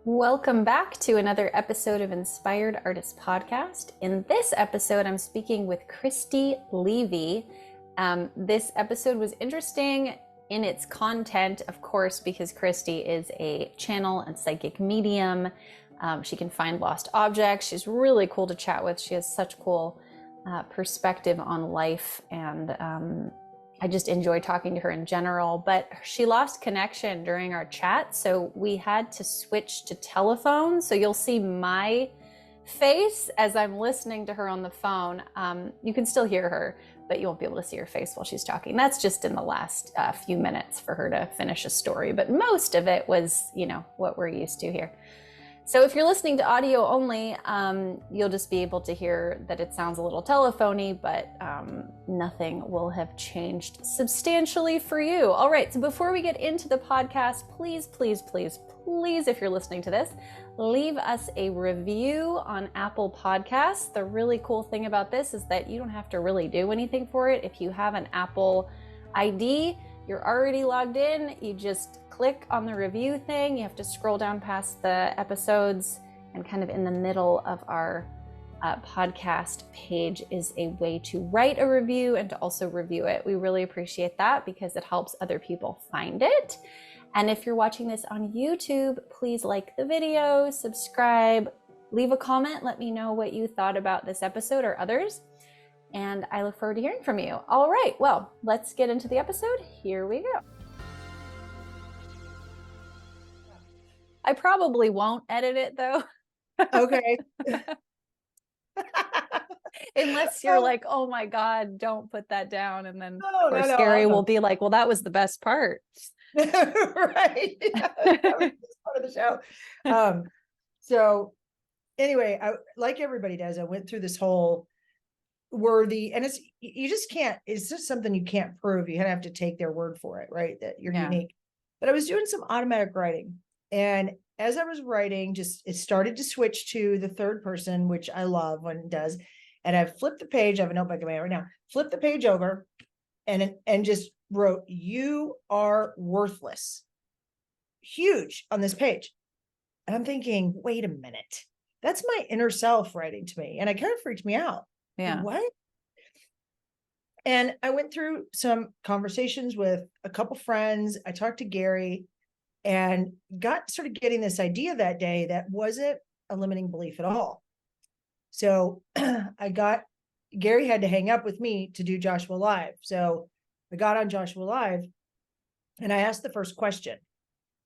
Welcome back to another episode of Inspired Artist Podcast. In this episode, I'm speaking with Christy Levy. This episode was interesting in its content, of course, because Christy is a channel and psychic medium. She can find lost objects. She's really cool to chat with. She has such cool perspective on life, and I just enjoy talking to her in general, but she lost connection during our chat, so we had to switch to telephone. So you'll see my face as I'm listening to her on the phone. You can still hear her, but you won't be able to see her face while she's talking. That's just in the last few minutes for her to finish a story, but most of it was, what we're used to here. So if you're listening to audio only, you'll just be able to hear that it sounds a little telephony, but nothing will have changed substantially for you. All right, so before we get into the podcast, please, if you're listening to this, leave us a review on Apple Podcasts. The really cool thing about this is that you don't have to really do anything for it. If you have an Apple ID, you're already logged in, you just click on the review thing. You have to scroll down past the episodes, and kind of in the middle of our podcast page is a way to write a review and to also review it. We really appreciate that because it helps other people find it. And if you're watching this on YouTube, please like the video, subscribe, leave a comment, let me know what you thought about this episode or others. And I look forward to hearing from you. All right, well, let's get into the episode. Here we go. I probably won't edit it though. Okay. Unless you're like, oh my God, don't put that down. And then No, of course no, Gary will be like, well, that was the best part. Right. Yeah, that was just part of the show. So anyway, like everybody does, I went through this whole worthy, and you just can't, it's just something you can't prove. You have to take their word for it, right? That you're unique. But I was doing some automatic writing, and as I was writing, it started to switch to the third person, which I love when it does. And I flipped the page. I have a notebook in my hand right now. Flip the page over and just wrote, "You are worthless." Huge on this page. And I'm thinking, wait a minute. That's my inner self writing to me. And it kind of freaked me out. Yeah. What? And I went through some conversations with a couple friends. I talked to Gary and started getting this idea that day that wasn't a limiting belief at all. So Gary had to hang up with me to do Joshua Live. So I got on Joshua Live and I asked the first question,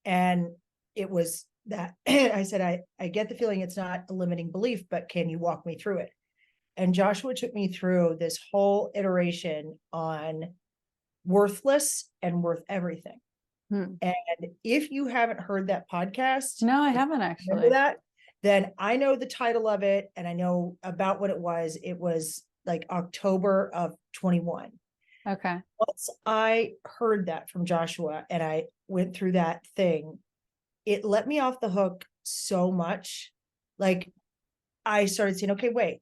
and it was that I said, I get the feeling it's not a limiting belief, but can you walk me through it? And Joshua took me through this whole iteration on worthless and worth everything. And if you haven't heard that podcast, no, I haven't actually. Remember that? Then I know the title of it, and I know about what it was. It was like October of 21. Okay. Once I heard that from Joshua and I went through that thing, it let me off the hook so much. Like I started saying, okay, wait,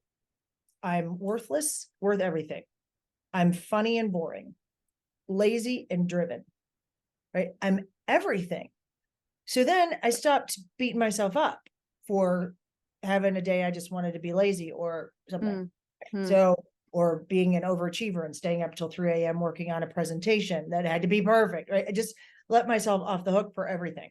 I'm worthless, worth everything. I'm funny and boring, lazy and driven. Right? I'm everything. So then I stopped beating myself up for having a day I just wanted to be lazy or something. So, or being an overachiever and staying up till 3 a.m. working on a presentation that had to be perfect. Right? I just let myself off the hook for everything.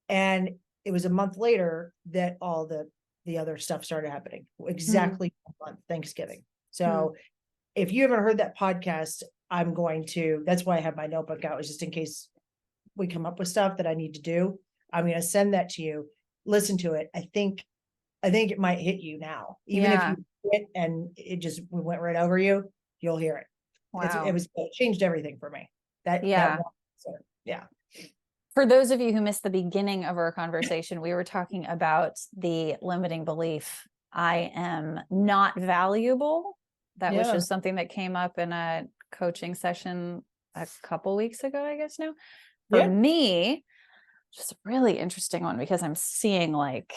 And it was a month later that all the other stuff started happening. Exactly a month, Thanksgiving. So if you haven't heard that podcast, that's why I have my notebook out, is just in case we come up with stuff that I need to do. I'm going to send that to you. Listen to it. I think it might hit you now, even if you it and it just went right over you, you'll hear it. Wow. It changed everything for me. Yeah. For those of you who missed the beginning of our conversation, we were talking about the limiting belief, I am not valuable. That was just something that came up in a coaching session a couple weeks ago, I guess now. For me, just a really interesting one, because I'm seeing like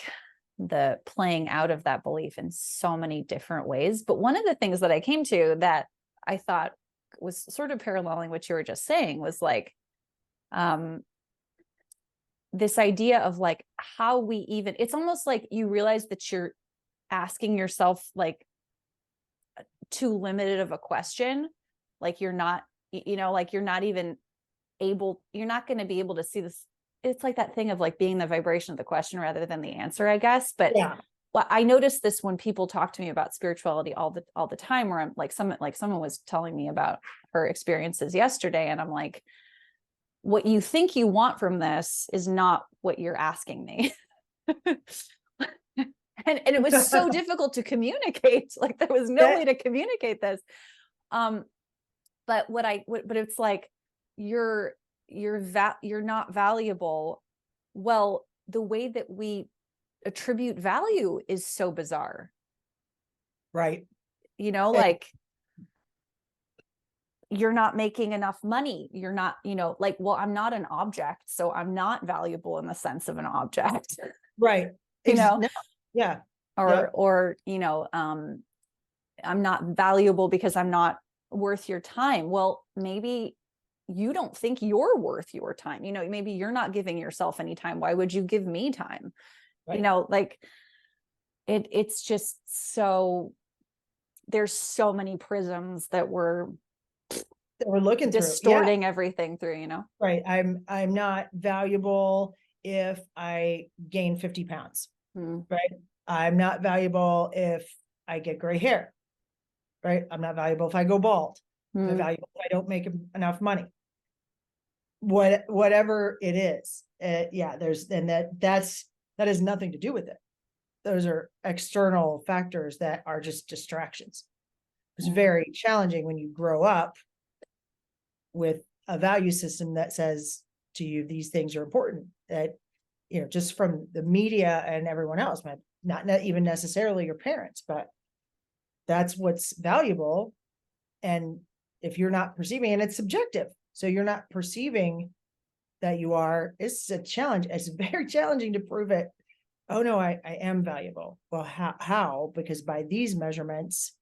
the playing out of that belief in so many different ways. But one of the things that I came to that I thought was sort of paralleling what you were just saying was like, this idea of like how we even, it's almost like you realize that you're asking yourself like too limited of a question. Like you're not, like you're not even able, you're not going to be able to see this. It's like that thing of like being the vibration of the question rather than the answer, I guess. But Yeah. well, I noticed this when people talk to me about spirituality all the time, where I'm like, someone was telling me about her experiences yesterday, and I'm like, what you think you want from this is not what you're asking me. And it was so difficult to communicate. Like there was no way to communicate this. But but it's like you're not valuable. Well, the way that we attribute value is so bizarre. Right. Like you're not making enough money. You're not, like, well, I'm not an object, so I'm not valuable in the sense of an object. Right. No. Yeah. Or I'm not valuable because I'm not worth your time. Well, maybe you don't think you're worth your time. Maybe you're not giving yourself any time. Why would you give me time? Right. Like it's just so, there's so many prisms that we're looking distorting everything through, Right. I'm not valuable if I gain 50 pounds. Right. I'm not valuable if I get gray hair. Right. I'm not valuable if I go bald. I'm not valuable if I don't make enough money. Whatever it is. That has nothing to do with it. Those are external factors that are just distractions. It's very challenging when you grow up with a value system that says to you, these things are important, that, just from the media and everyone else, not even necessarily your parents, but that's what's valuable. And if you're not perceiving, and it's subjective, so you're not perceiving that you are, it's a challenge. It's very challenging to prove it. Oh no, I am valuable. Well, how? Because by these measurements,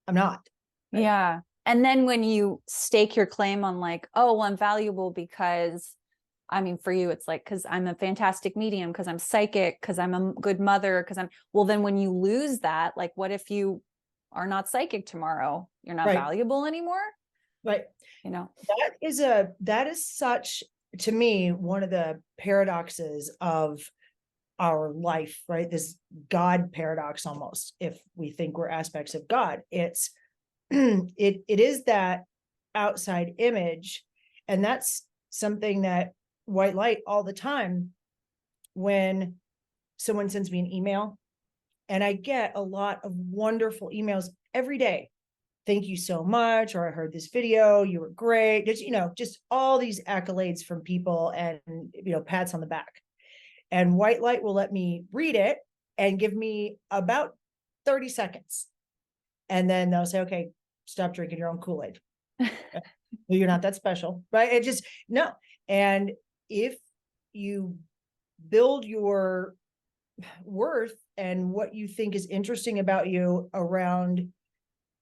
I'm not. Right? Yeah. And then when you stake your claim on like, oh, well, I'm valuable because, I mean, for you, it's like, because I'm a fantastic medium, because I'm psychic, because I'm a good mother, well, then when you lose that, like, what if you are not psychic tomorrow? You're not valuable anymore. Right. That is such, to me, one of the paradoxes of our life, right? This God paradox, almost, if we think we're aspects of God. It's it is that outside image. And that's something that white light all the time. When someone sends me an email, and I get a lot of wonderful emails every day. Thank you so much. Or I heard this video, you were great. Just all these accolades from people, and, pats on the back. And white light will let me read it and give me about 30 seconds. And then they'll say, okay, stop drinking your own Kool-Aid. You're not that special, right? It just, no. And if you build your worth and what you think is interesting about you around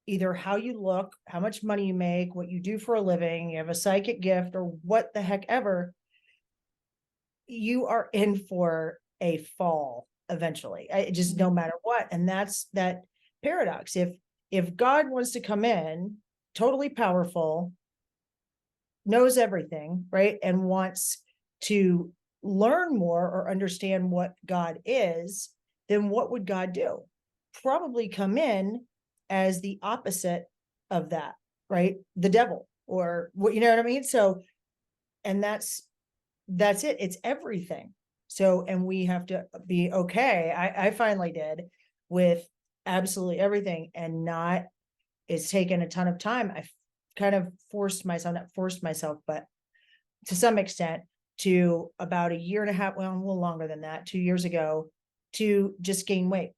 either how you look, how much money you make, what you do for a living, you have a psychic gift, or what the heck ever, you are in for a fall eventually. Just no matter what. And that's that paradox. If God wants to come in, totally powerful, knows everything, right, and wants to learn more or understand what God is, then what would God do? Probably come in as the opposite of that, right? The devil, or what, you know what I mean? So, and that's it. It's everything. So, and we have to be okay. I finally did with absolutely everything, and it's taken a ton of time. I kind of not forced myself, but to some extent, to about a year and a half, well, a little longer than that, 2 years ago, to just gain weight.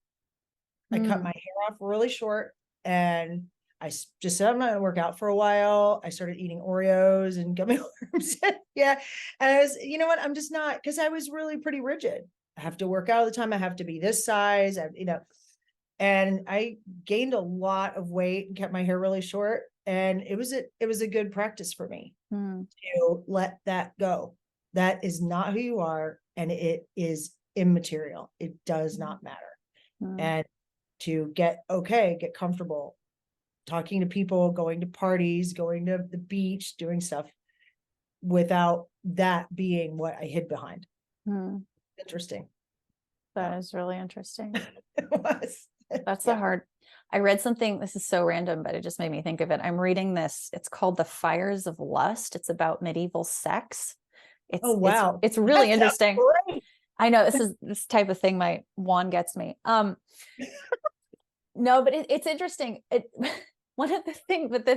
I cut my hair off really short, and I just said, I'm not going to work out for a while. I started eating Oreos and gummy worms. Yeah. And I was, you know what? I'm just not, because I was really pretty rigid. I have to work out all the time. I have to be this size, and I gained a lot of weight and kept my hair really short. And it was a good practice for me to let that go. That is not who you are, and it is immaterial. It does not matter. And to get comfortable talking to people, going to parties, going to the beach, doing stuff without that being what I hid behind. Interesting. That is really interesting. It was. That's the hard. I read something, this is so random, but it just made me think of it. I'm reading this. It's called The Fires of Lust. It's about medieval sex. Oh, wow. It's really That sounds interesting. great. I know this type of thing, my wand gets me. No, but it's interesting. The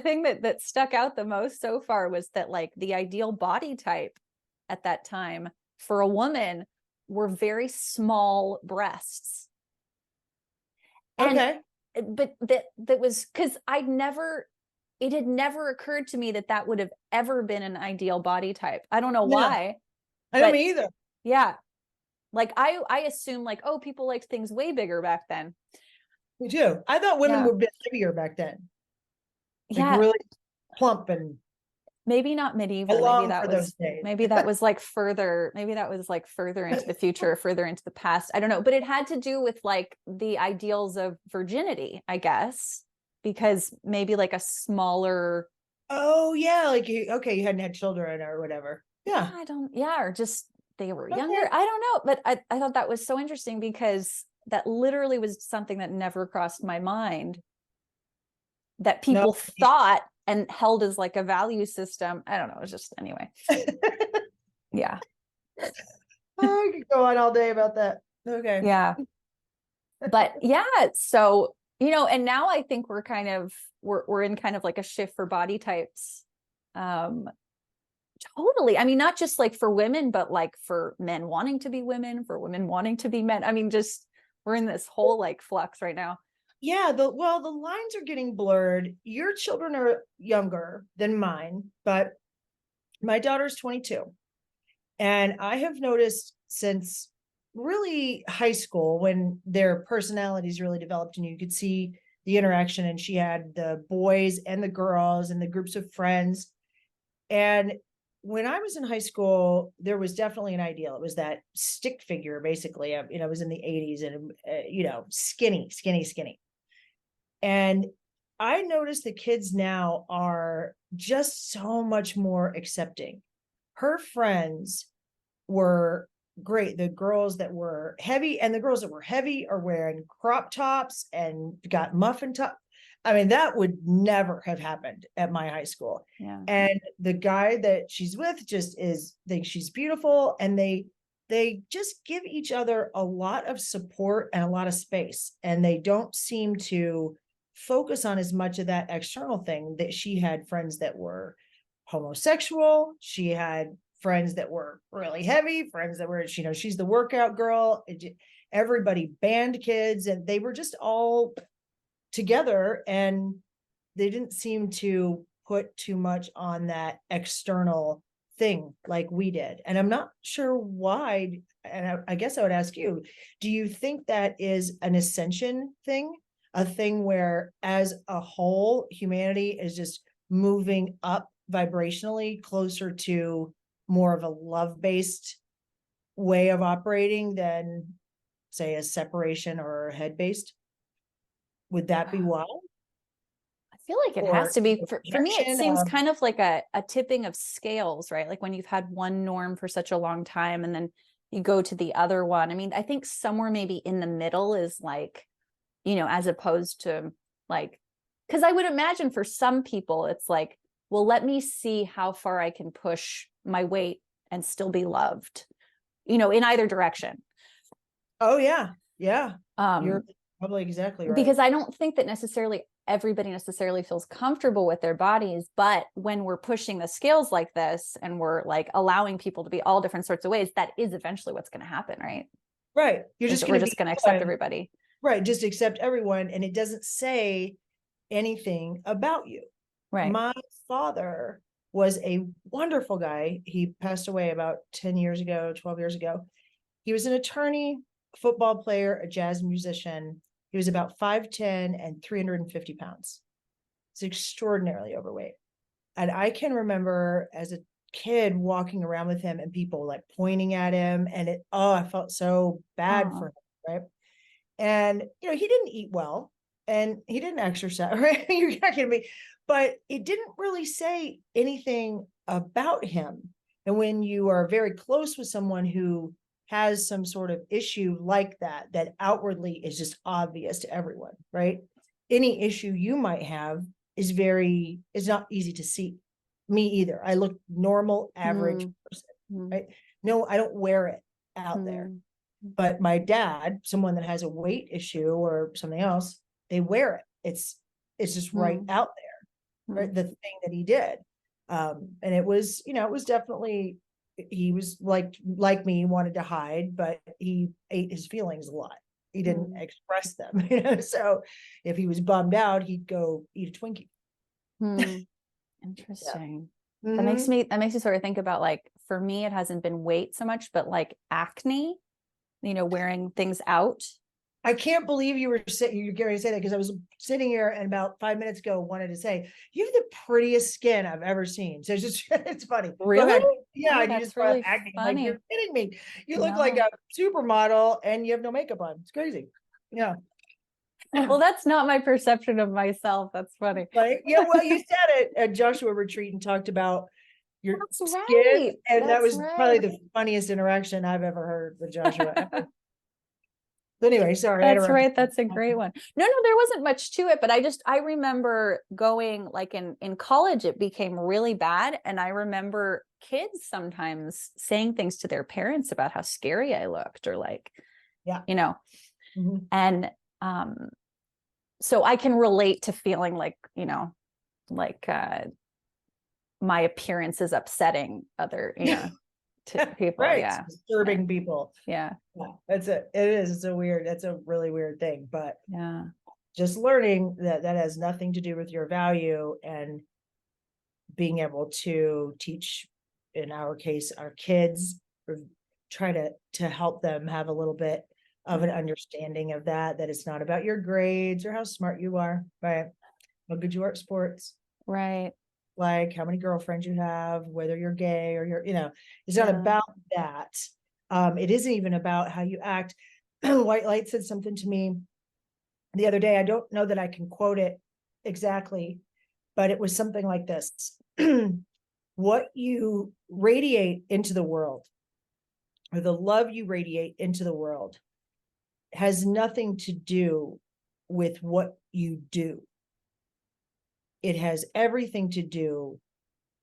thing that stuck out the most so far was that like the ideal body type at that time for a woman were very small breasts. Okay. But that was because it had never occurred to me that would have ever been an ideal body type. I don't know why. I don't either. Yeah. Like I assume like, oh, people liked things way bigger back then. Me too. I thought women were a bit heavier back then. Like really plump and maybe not medieval. Maybe that was like further into the future, further into the past. I don't know, but it had to do with like the ideals of virginity, I guess, because maybe like a smaller. Oh yeah, like you hadn't had children or whatever. Yeah. Or just they were younger. I don't know, but I thought that was so interesting because that literally was something that never crossed my mind. That people thought and held as like a value system. I don't know. It was just anyway. Yeah. I could go on all day about that. Okay. Yeah. But yeah, so, and now I think we're in kind of like a shift for body types. Totally. I mean, not just like for women, but like for men wanting to be women, for women wanting to be men. I mean, just we're in this whole like flux right now. Yeah, the lines are getting blurred. Your children are younger than mine, but my daughter's 22. And I have noticed since really high school when their personalities really developed and you could see the interaction, and she had the boys and the girls and the groups of friends. And when I was in high school, there was definitely an ideal. It was that stick figure, basically. It was in the 80s and, skinny. And I noticed the kids now are just so much more accepting. Her friends were great. The girls that were heavy and the girls that were heavy are wearing crop tops and got muffin top. I mean, that would never have happened at my high school. Yeah. And the guy that she's with just thinks she's beautiful. And they just give each other a lot of support and a lot of space. And they don't seem to focus on as much of that external thing. That she had friends that were homosexual. She had friends that were really heavy, friends that were, she's the workout girl. Everybody band kids, and they were just all together, and they didn't seem to put too much on that external thing like we did. And I'm not sure why. And I guess I would ask you, do you think that is an ascension thing? A thing where as a whole, humanity is just moving up vibrationally closer to more of a love-based way of operating than, say, a separation or a head-based? Would that be why? I feel like it has to be. For me, it seems kind of like a tipping of scales, right? Like when you've had one norm for such a long time and then you go to the other one. I mean, I think somewhere maybe in the middle is like, as opposed to like, because I would imagine for some people, it's like, well, let me see how far I can push my weight and still be loved, in either direction. Oh, yeah. Yeah. You're probably exactly right. Because I don't think that everybody necessarily feels comfortable with their bodies. But when we're pushing the scales like this and we're like allowing people to be all different sorts of ways, that is eventually what's going to happen, right? Right. We're just going to accept everybody. Right. Just accept everyone. And it doesn't say anything about you. Right. My father was a wonderful guy. He passed away about 10 years ago, 12 years ago. He was an attorney, football player, a jazz musician. He was about 5'10" and 350 pounds. He's extraordinarily overweight. And I can remember as a kid walking around with him and people like pointing at him, and I felt so bad for him, right? And he didn't eat well and he didn't exercise, right? You're not kidding me. But it didn't really say anything about him. And when you are very close with someone who has some sort of issue like that, that outwardly is just obvious to everyone, right? Any issue you might have is not easy to see. Me either. I look normal, average person, right? No, I don't wear it out there. But my dad, someone that has a weight issue or something else, they wear it. It's just right out there, right? The thing that he did. And it was, it was definitely, he was like me, he wanted to hide, but he ate his feelings a lot. He didn't express them, so if he was bummed out, he'd go eat a Twinkie. Interesting. Yeah. That makes me sort of think about, like, for me, it hasn't been weight so much, but like acne, wearing things out. I can't believe you're getting ready to say that, because I was sitting here and about 5 minutes ago wanted to say, you have the prettiest skin I've ever seen. So it's funny. Really? Yeah. Oh, you just really acting funny. Like, you're kidding me. You look like a supermodel and you have no makeup on. It's crazy. Yeah. Well, that's not my perception of myself. That's funny. Right? Yeah. Well, you said it at Joshua retreat and talked about your skin. Right. And that was probably the funniest interaction I've ever heard with Joshua. Anyway, sorry. That's right. That's a great one. No, there wasn't much to it, but I remember going, like, in college, it became really bad. And I remember kids sometimes saying things to their parents about how scary I looked, or like, and, so I can relate to feeling like, my appearance is upsetting other, to people. Right. Yeah. Disturbing people. Yeah. That's it. It is. That's a really weird thing, but yeah, just learning that has nothing to do with your value, and being able to teach, in our case, our kids, or try to help them have a little bit of an understanding of that it's not about your grades or how smart you are, right? How good you are at sports. Right. Like how many girlfriends you have, whether you're gay or it's not about that. It isn't even about how you act. White Light said something to me the other day. I don't know that I can quote it exactly, but it was something like this. What you radiate into the world, or the love you radiate into the world, has nothing to do with what you do. It has everything to do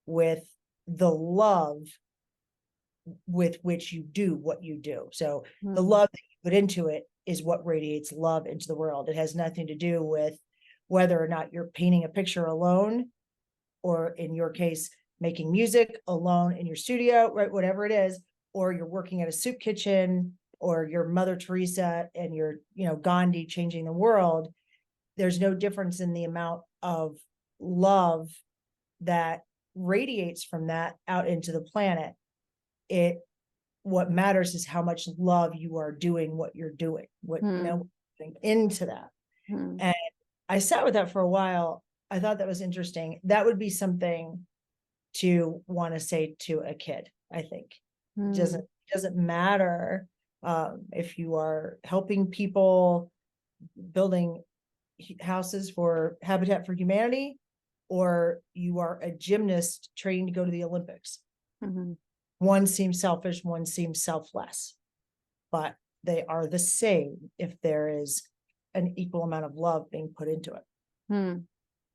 with the love with which you do what you do. So the love that you put into it is what radiates love into the world. It has nothing to do with whether or not you're painting a picture alone, or in your case, making music alone in your studio, right? Whatever it is, or you're working at a soup kitchen, or you're Mother Teresa and you're, Gandhi changing the world. There's no difference in the amount of love that radiates from that out into the planet. What matters is how much love you are doing what you're doing, into that. And I sat with that for a while. I thought that was interesting. That would be something to want to say to a kid. I think it doesn't matter if you are helping people, building houses for Habitat for Humanity, or you are a gymnast training to go to the Olympics. One seems selfish, one seems selfless, but they are the same if there is an equal amount of love being put into it.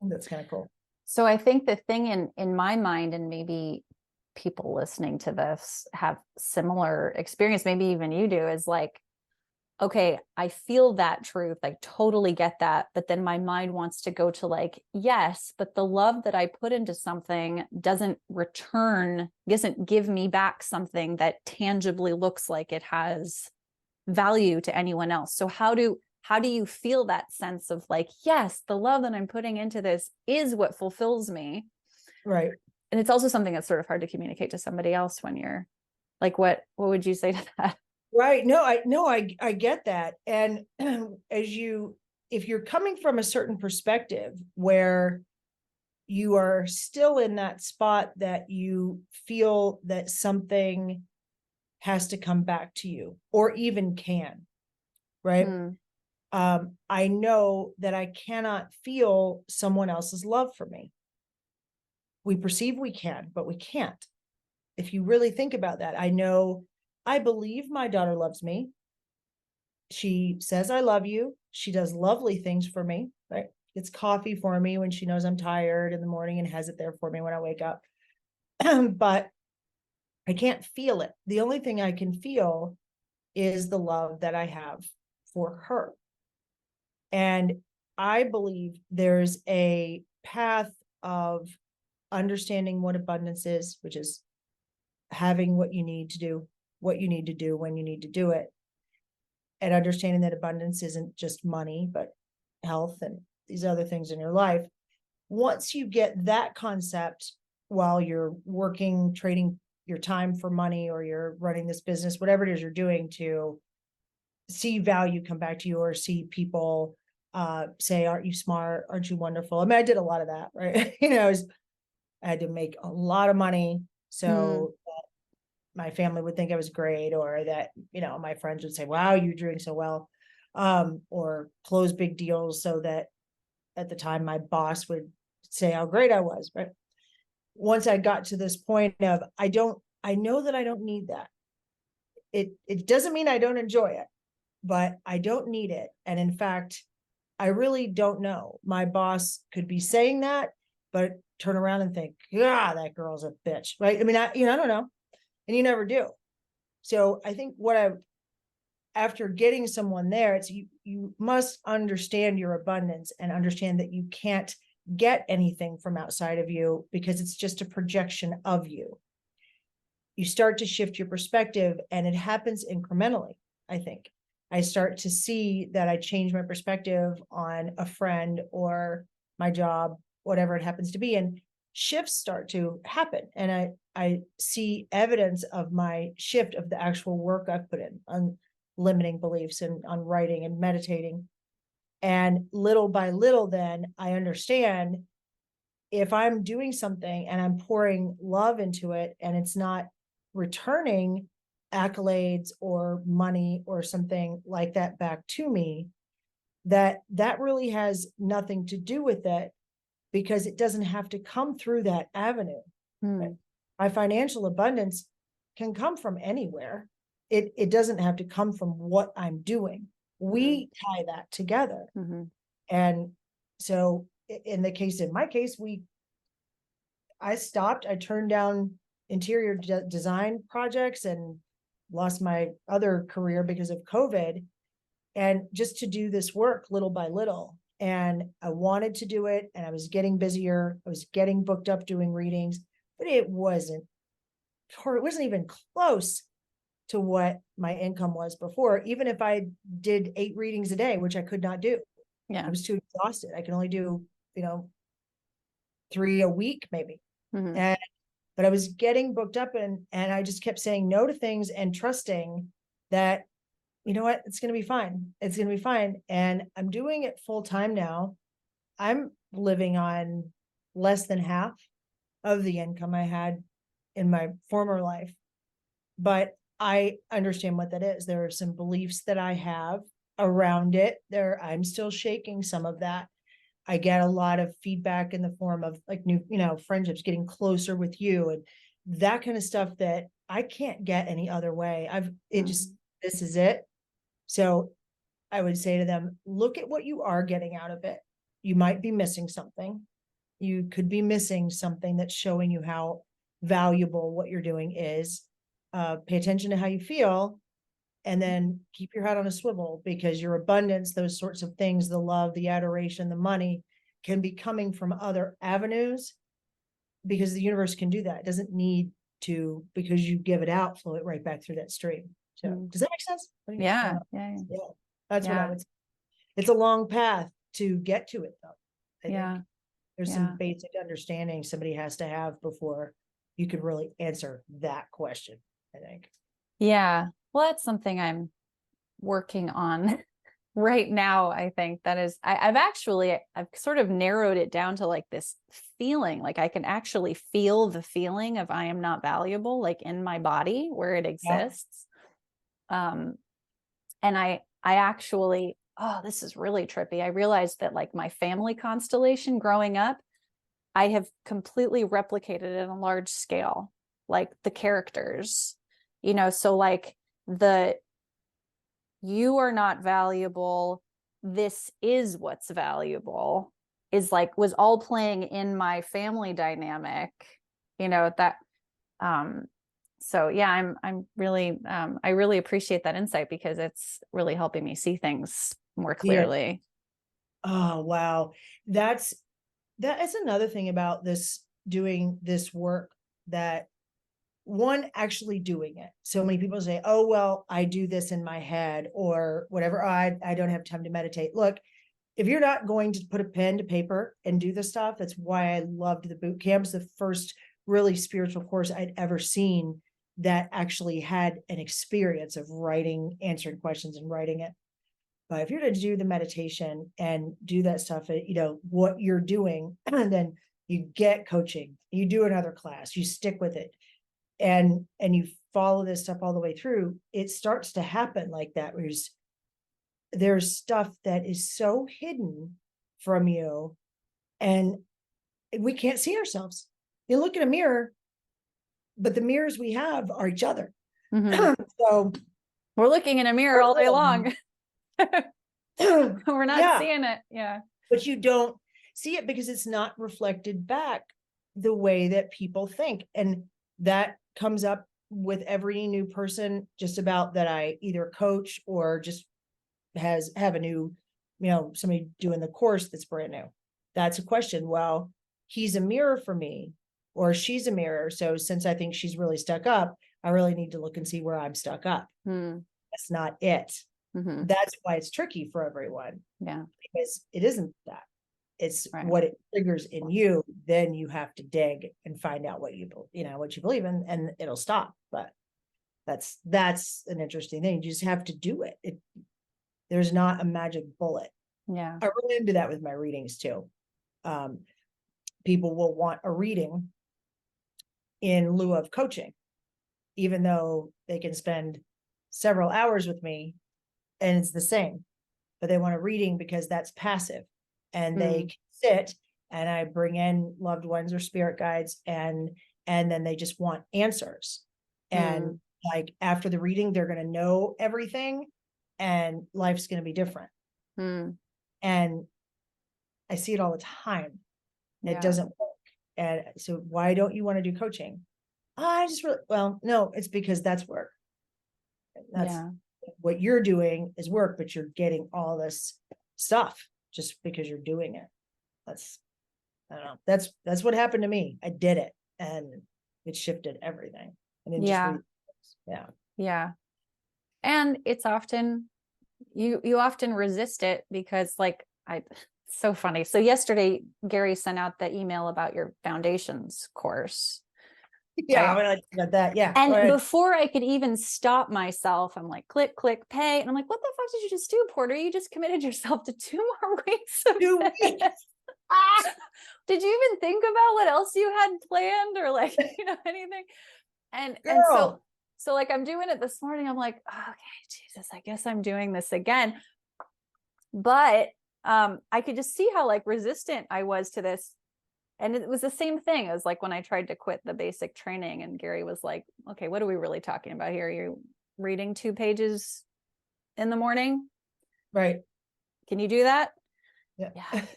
That's kind of cool. So I think the thing in my mind, and maybe people listening to this have similar experience, maybe even you do, is like, okay, I feel that truth, I totally get that, but then my mind wants to go to, like, yes, but the love that I put into something doesn't give me back something that tangibly looks like it has value to anyone else. So how do you feel that sense of, like, yes, the love that I'm putting into this is what fulfills me? Right. And it's also something that's sort of hard to communicate to somebody else when you're like, what would you say to that? Right. No, I get that. And if you're coming from a certain perspective where you are still in that spot that you feel that something has to come back to you, or even can, right? I know that I cannot feel someone else's love for me. We perceive we can, but we can't. If you really think about that, I believe my daughter loves me. She says, I love you. She does lovely things for me, right? Gets coffee for me when she knows I'm tired in the morning and has it there for me when I wake up. But I can't feel it. The only thing I can feel is the love that I have for her. And I believe there's a path of understanding what abundance is, which is having what you need to do, what you need to do when you need to do it. And understanding that abundance isn't just money, but health and these other things in your life. Once you get that concept while you're working, trading your time for money, or you're running this business, whatever it is you're doing, to see value come back to you, or see people say, aren't you smart? Aren't you wonderful? I mean, I did a lot of that, right? I had to make a lot of money so that my family would think I was great, or that, my friends would say, wow, you're doing so well, or close big deals so that at the time my boss would say how great I was. Right. Once I got to this point of, I know that I don't need that. It doesn't mean I don't enjoy it, but I don't need it. And in fact, I really don't know. My boss could be saying that, but turn around and think, yeah, that girl's a bitch. Right. I mean, I don't know. And you never do. So I think after getting someone there, it's you must understand your abundance and understand that you can't get anything from outside of you, because it's just a projection of you. You start to shift your perspective, and it happens incrementally. I think I start to see that I change my perspective on a friend or my job, whatever it happens to be, and shifts start to happen. And I see evidence of my shift, of the actual work I've put in on limiting beliefs and on writing and meditating. And little by little, then I understand, if I'm doing something and I'm pouring love into it, and it's not returning accolades or money or something like that back to me, that really has nothing to do with it, because it doesn't have to come through that avenue. My financial abundance can come from anywhere. It doesn't have to come from what I'm doing. We tie that together. And so in my case, I turned down interior design projects and lost my other career because of COVID, and just to do this work little by little. And I wanted to do it, and I was getting busier. I was getting booked up doing readings, but it wasn't even close to what my income was before. Even if I did 8 readings a day, which I could not do. I was too exhausted. I can only do, 3 a week, maybe. But I was getting booked up, and I just kept saying no to things and trusting that, you know what, it's going to be fine. It's going to be fine. And I'm doing it full time now. I'm living on less than half of the income I had in my former life. But I understand what that is. There are some beliefs that I have around it. I'm still shaking some of that. I get a lot of feedback in the form of like new, friendships, getting closer with you, and that kind of stuff that I can't get any other way. This is it. So I would say to them, look at what you are getting out of it. You might be missing something. You could be missing something that's showing you how valuable what you're doing is. Pay attention to how you feel, and then keep your head on a swivel, because your abundance, those sorts of things, the love, the adoration, the money, can be coming from other avenues, because the universe can do that. It doesn't need to, because you give it out, flow it right back through that stream. So does that make sense? Yeah. That's what I would say. It's a long path to get to it, though. I think there's some basic understanding somebody has to have before you can really answer that question, I think. Yeah. Well, that's something I'm working on right now, I think that is, I've sort of narrowed it down to like this feeling, like I can actually feel the feeling of I am not valuable, like in my body where it Yeah. exists. Um, and I actually, oh, this is really trippy. I realized that like my family constellation growing up, I have completely replicated it on a large scale, like the characters, so like the you are not valuable, this is what's valuable is like was all playing in my family dynamic, that um so yeah, I'm really I really appreciate that insight because it's really helping me see things more Yeah. clearly. Oh, wow. That's that is another thing about this doing this work, that one, actually doing it. So many people say, oh, well, I do this in my head or whatever. I don't have time to meditate. Look, if you're not going to put a pen to paper and do this stuff, that's why I loved the boot camps. The first really spiritual course I'd ever seen that actually had an experience of writing, answering questions and writing it. But if you're to do the meditation and do that stuff, what you're doing, and then you get coaching, you do another class, you stick with it, and you follow this stuff all the way through, it starts to happen like that. There's stuff that is so hidden from you, and we can't see ourselves. You look in a mirror, but the mirrors we have are each other. Mm-hmm. So We're looking in a mirror all day long. We're not yeah, seeing it. Yeah. but you don't see it because it's not reflected back the way that people think. And that comes up with every new person just about that I either coach or just have a new, somebody doing the course that's brand new. That's a question. Well, he's a mirror for me, or she's a mirror. So since I think she's really stuck up, I really need to look and see where I'm stuck up. That's not it. Mm-hmm. That's why it's tricky for everyone. Yeah. Because it isn't that. It's Right. what it triggers in you. Then you have to dig and find out what what you believe in, and it'll stop. But that's an interesting thing. You just have to do it. There's not a magic bullet. Yeah. I run into that with my readings too. People will want a reading in lieu of coaching, even though they can spend several hours with me and it's the same, but they want a reading because that's passive, and they can sit and I bring in loved ones or spirit guides, and then they just want answers. And like after the reading, they're going to know everything and life's going to be different. And I see it all the time. It doesn't work. And so why don't you want to do coaching? I just really, well, no, it's because that's work. That's what you're doing is work, but you're getting all this stuff just because you're doing it. I don't know. That's what happened to me. I did it and it shifted everything. And then Yeah. And it's often you often resist it because like so funny. So yesterday Gary sent out the email about your foundations course. Yeah, right? I got that. Yeah. And before I could even stop myself, I'm like, click, click, pay. And I'm like, what the fuck did you just do, Porter? You just committed yourself to 2 more weeks of 2 weeks. Did you even think about what else you had planned or like, anything? And so like I'm doing it this morning. I'm like, oh, okay, Jesus, I guess I'm doing this again. But I could just see how like resistant I was to this. And it was the same thing. It was like when I tried to quit the basic training and Gary was like, okay, what are we really talking about here? You're reading 2 pages in the morning? Right. Can you do that? Yeah. I can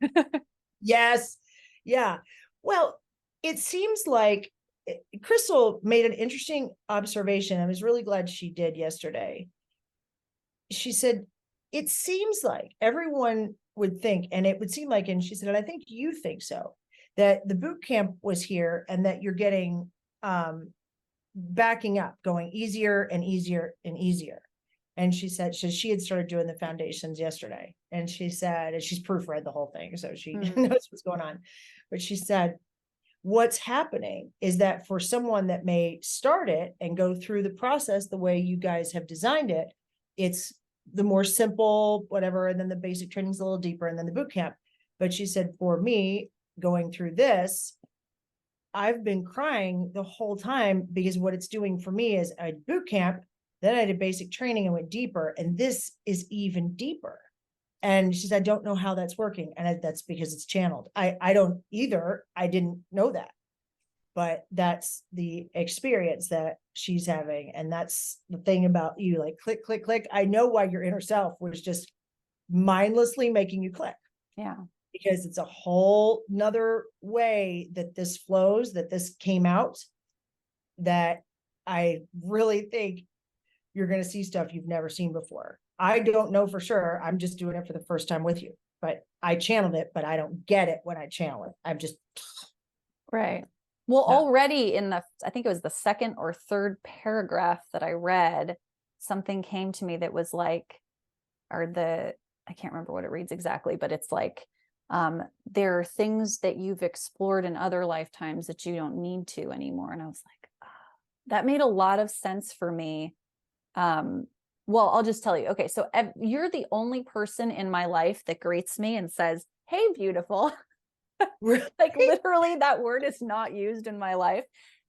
do that. Yes. Yeah. Well, it seems like Crystal made an interesting observation. I was really glad she did yesterday. She said, it seems like everyone would think, and it would seem like, and she said, and I think you think so, that the boot camp was here and that you're getting backing up, going easier and easier and easier. And she said she had started doing the foundations yesterday. And she said, and she's proofread the whole thing, so she knows what's going on. But she said, what's happening is that for someone that may start it and go through the process the way you guys have designed it, it's the more simple, whatever, and then the basic training's a little deeper, and then the boot camp. But she said, for me, going through this, I've been crying the whole time because what it's doing for me is I had boot camp, then I did basic training and went deeper, and this is even deeper. And she said, I don't know how that's working. And that's because it's channeled. I don't either. I didn't know that. But that's the experience that she's having. And that's the thing about you, like click, click, click. I know why your inner self was just mindlessly making you click. Yeah. Because it's a whole nother way that this flows, that this came out, that I really think you're going to see stuff you've never seen before. I don't know for sure. I'm just doing it for the first time with you, but I channeled it, but I don't get it when I channel it. I'm just. Right. Well, Yeah. already in I think it was the second or third paragraph that I read, something came to me that was like, I can't remember what it reads exactly, but it's like, there are things that you've explored in other lifetimes that you don't need to anymore. And I was like, that made a lot of sense for me. Well, I'll just tell you. Okay, so you're the only person in my life that greets me and says, "Hey, beautiful." Like literally, that word is not used in my life.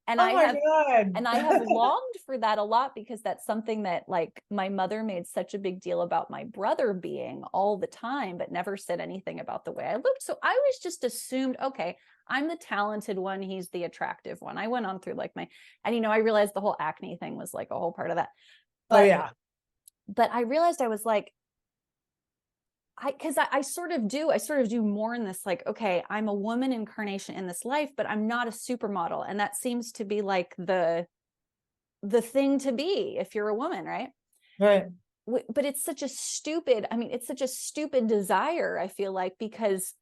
And oh my God. and I have longed for that a lot, because that's something that, like, my mother made such a big deal about my brother being all the time, but never said anything about the way I looked. So I was just assumed, okay, I'm the talented one, he's the attractive one. I went on through like and I realized the whole acne thing was like a whole part of that. Oh yeah. But I realized I was like, I sort of do more in this, like, okay, I'm a woman incarnation in this life, but I'm not a supermodel. And that seems to be like the thing to be if you're a woman, right? Right. But it's such a stupid, it's such a stupid desire, I feel like, because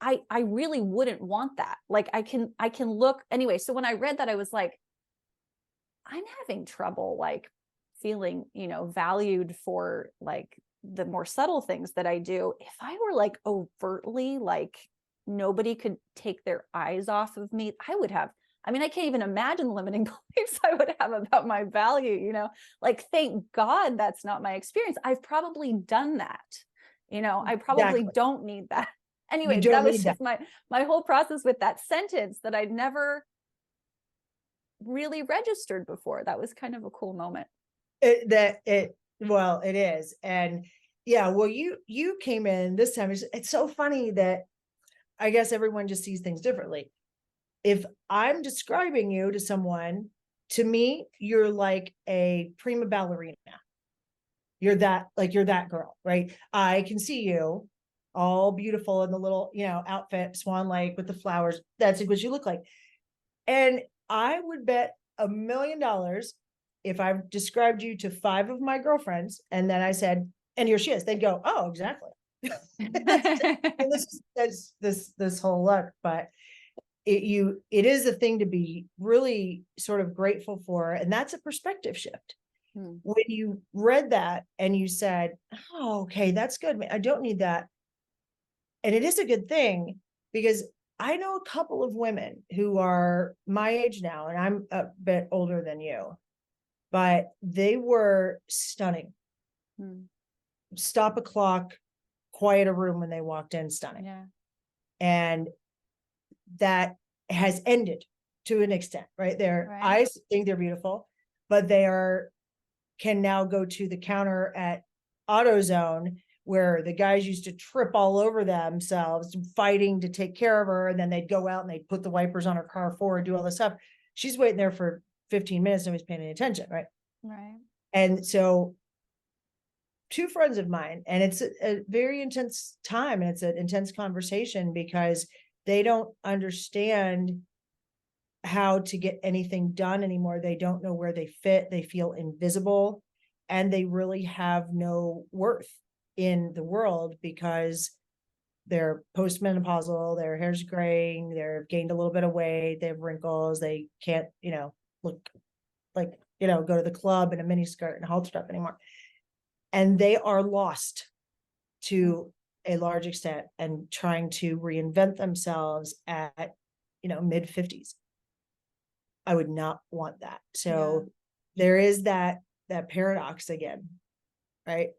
I really wouldn't want that. Like I can look anyway. So when I read that, I was like, I'm having trouble like feeling, valued for like the more subtle things that I do. If I were like overtly, like nobody could take their eyes off of me, I would have, I can't even imagine limiting beliefs I would have about my value, like, thank God that's not my experience. I've probably done that. I probably Exactly. don't need that. You Anyway, don't that was need just that. my whole process with that sentence that I'd never really registered before. That was kind of a cool moment. Well, it is. And yeah, well, you came in this time. It's so funny that I guess everyone just sees things differently. If I'm describing you to someone, to me, you're like a prima ballerina. You're that girl, right? I can see you all beautiful in the little, outfit, Swan Lake with the flowers. That's what you look like. And I would bet $1,000,000 if I've described you to 5 of my girlfriends, and then I said, and here she is, they'd go, oh, exactly. this whole look, but it is a thing to be really sort of grateful for, and that's a perspective shift. When you read that and you said, oh, okay, that's good, I don't need that. And it is a good thing, because I know a couple of women who are my age now, and I'm a bit older than you, but they were stunning. Stop a clock, quiet a room when they walked in, stunning. Yeah. And that has ended to an extent, right? Their eyes think they're beautiful, but can now go to the counter at AutoZone, where the guys used to trip all over themselves fighting to take care of her. And then they'd go out and they'd put the wipers on her car forward, do all this stuff. She's waiting there for 15 minutes. Nobody's paying any attention. Right. Right. And so 2 friends of mine, and it's a very intense time, and it's an intense conversation, because they don't understand how to get anything done anymore. They don't know where they fit. They feel invisible, and they really have no worth in the world, because they're postmenopausal, their hair's graying, they've gained a little bit of weight, they have wrinkles, they can't, look like, go to the club in a mini skirt and halter top anymore. And they are lost to a large extent, and trying to reinvent themselves at, mid 50s. I would not want that. So there is that paradox again, right?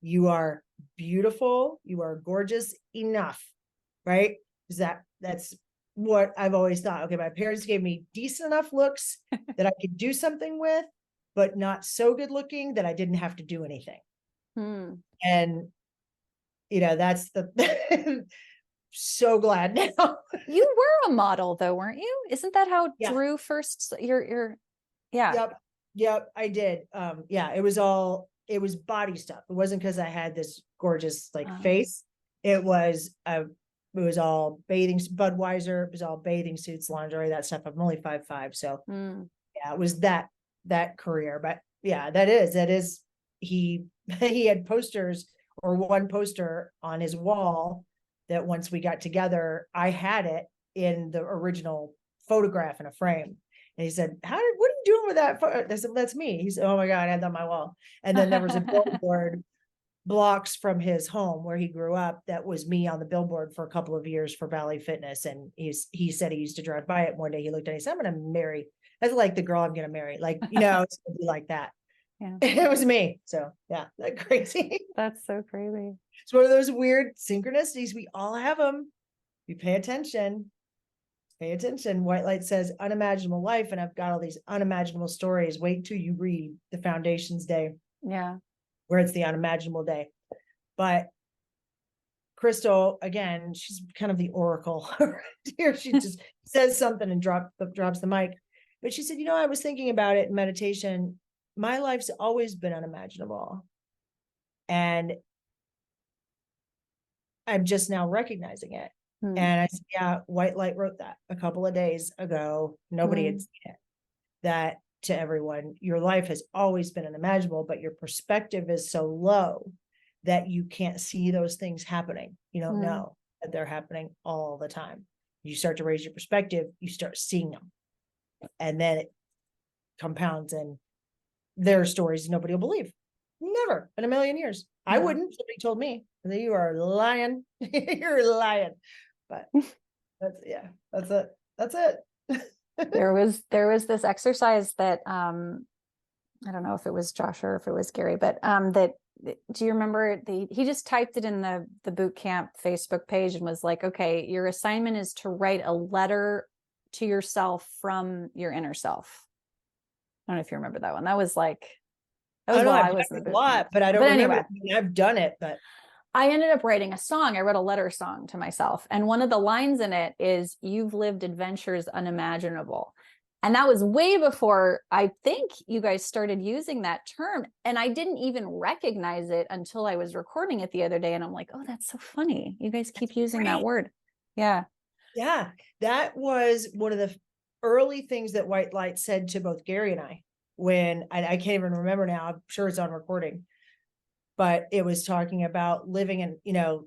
You are beautiful. You are gorgeous enough, right? Because that's what I've always thought. Okay, my parents gave me decent enough looks that I could do something with, but not so good looking that I didn't have to do anything. And that's the so glad now. You were a model though, weren't you? Isn't that how Yeah. Drew first yeah. Yep, I did. Yeah, it was body stuff. It wasn't because I had this gorgeous face. It was all bathing, Budweiser, it was all bathing suits, lingerie, that stuff. I'm only 5'5", so yeah, it was that career. But yeah, that is he he had posters, or one poster on his wall that once we got together, I had it in the original photograph in a frame. And he said, what are you doing with that photo? I said, that's me. He said, oh my God, I had that on my wall. And then there was a billboard blocks from his home where he grew up. That was me on the billboard for a couple of years for Ballet Fitness. And he said he used to drive by it. One day he looked at it, he said, I'm going to marry. That's like the girl I'm going to marry. It's going to be like that. Yeah. It was me. So yeah, that's crazy. That's so crazy. It's one of those weird synchronicities. We all have them. We pay attention. Pay attention. White Light says unimaginable life, and I've got all these unimaginable stories. Wait till you read the Foundations Day. Yeah. Where it's the unimaginable day. But Crystal, again, she's kind of the oracle here. She just says something and drops the mic. But she said, I was thinking about it in meditation. My life's always been unimaginable. And I'm just now recognizing it. And I said, yeah, White Light wrote that a couple of days ago. Nobody had seen it. That to everyone, your life has always been unimaginable, but your perspective is so low that you can't see those things happening. You don't know that they're happening all the time. You start to raise your perspective, you start seeing them. And then it compounds, and there are stories nobody will believe. Never in a million years. I wouldn't. Somebody told me that you are lying. You're lying. But that's it. there was this exercise that I don't know if it was Josh or if it was Gary, but that, do you remember he just typed it in the boot camp Facebook page and was like, okay, your assignment is to write a letter to yourself from your inner self. I don't know if you remember that one. That was while I was in the boot camp. But I don't remember. Anyway, I've done it, but I ended up writing a song. I wrote a letter song to myself. And one of the lines in it is, you've lived adventures unimaginable. And that was way before I think you guys started using that term. And I didn't even recognize it until I was recording it the other day. And I'm like, oh, that's so funny. You guys keep using that word. Yeah. Yeah. That was one of the early things that White Light said to both Gary and I, when I can't even remember now. I'm sure it's on recording. But it was talking about living in,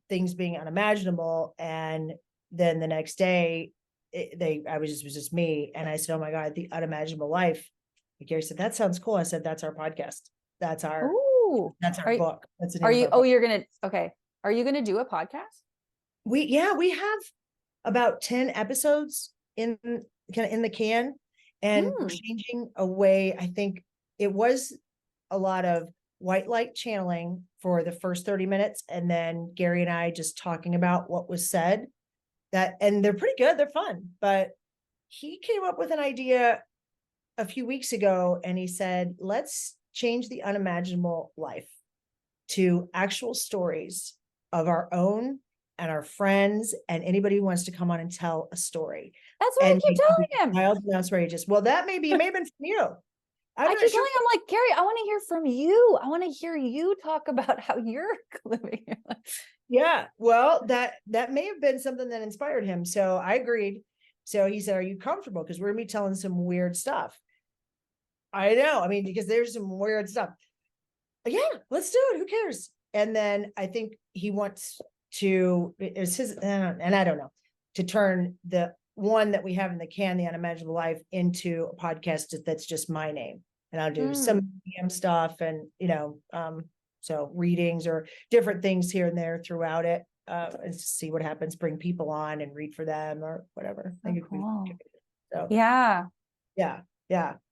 things being unimaginable. And then the next day, it was just me. And I said, oh my God, the unimaginable life. And Gary said, that sounds cool. I said, that's our podcast. That's our book. That's are you, oh, you're going to, okay. Are you going to do a podcast? We have about 10 episodes in the can, and we're changing a way. I think it was a lot of White Light channeling for the first 30 minutes. And then Gary and I just talking about what was said, and they're pretty good. They're fun, but he came up with an idea a few weeks ago, and he said, let's change the unimaginable life to actual stories of our own and our friends and anybody who wants to come on and tell a story. That's what I keep telling him. Wild and outrageous. Well, it may have been from you. I keep telling him, like, Gary, I want to hear from you. I want to hear you talk about how you're living your life. Yeah, well, that may have been something that inspired him. So I agreed. So he said, are you comfortable? Because we're going to be telling some weird stuff. I know. I mean, because there's some weird stuff. Yeah, let's do it. Who cares? And then I think he wants to, it's his, and I don't know, to turn the one that we have in the can, The Unimaginable Life, into a podcast that's just my name. And I'll do some DM stuff and, so readings or different things here and there throughout it, and see what happens, bring people on and read for them or whatever. Oh, cool. So, yeah.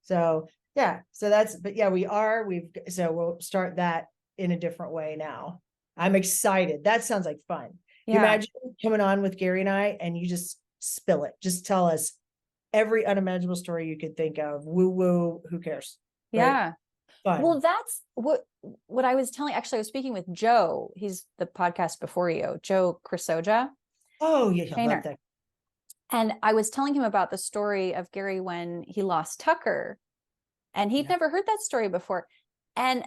So, yeah. So that's, but yeah, we'll start that in a different way now. I'm excited. That sounds like fun. You Yeah. imagine coming on with Gary and I, and you just spill it. Just tell us every unimaginable story you could think of. Woo woo, who cares? Right? Yeah. Fun. Well, that's what I was telling. Actually, I was speaking with Joe. He's the podcast before you, Joe Crisoja. Oh, yeah, I love Trainer. that. And I was telling him about the story of Gary when he lost Tucker, and he'd never heard that story before. And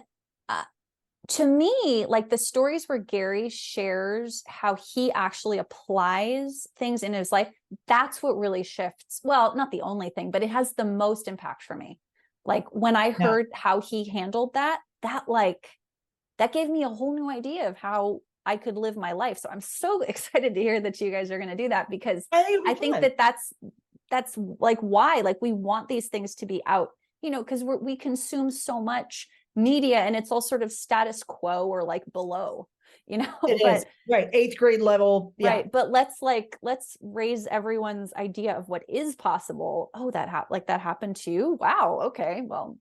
to me, like the stories where Gary shares how he actually applies things in his life, that's what really shifts. Well, not the only thing, but it has the most impact for me. Like when I heard how he handled that gave me a whole new idea of how I could live my life. So I'm so excited to hear that you guys are going to do that, because I think that that's like why, like we want these things to be out, because we consume so much media and it's all sort of status quo or like below, It is right. 8th grade level. Yeah. Right. But let's raise everyone's idea of what is possible. Oh, that happened to you. Wow. Okay. Well,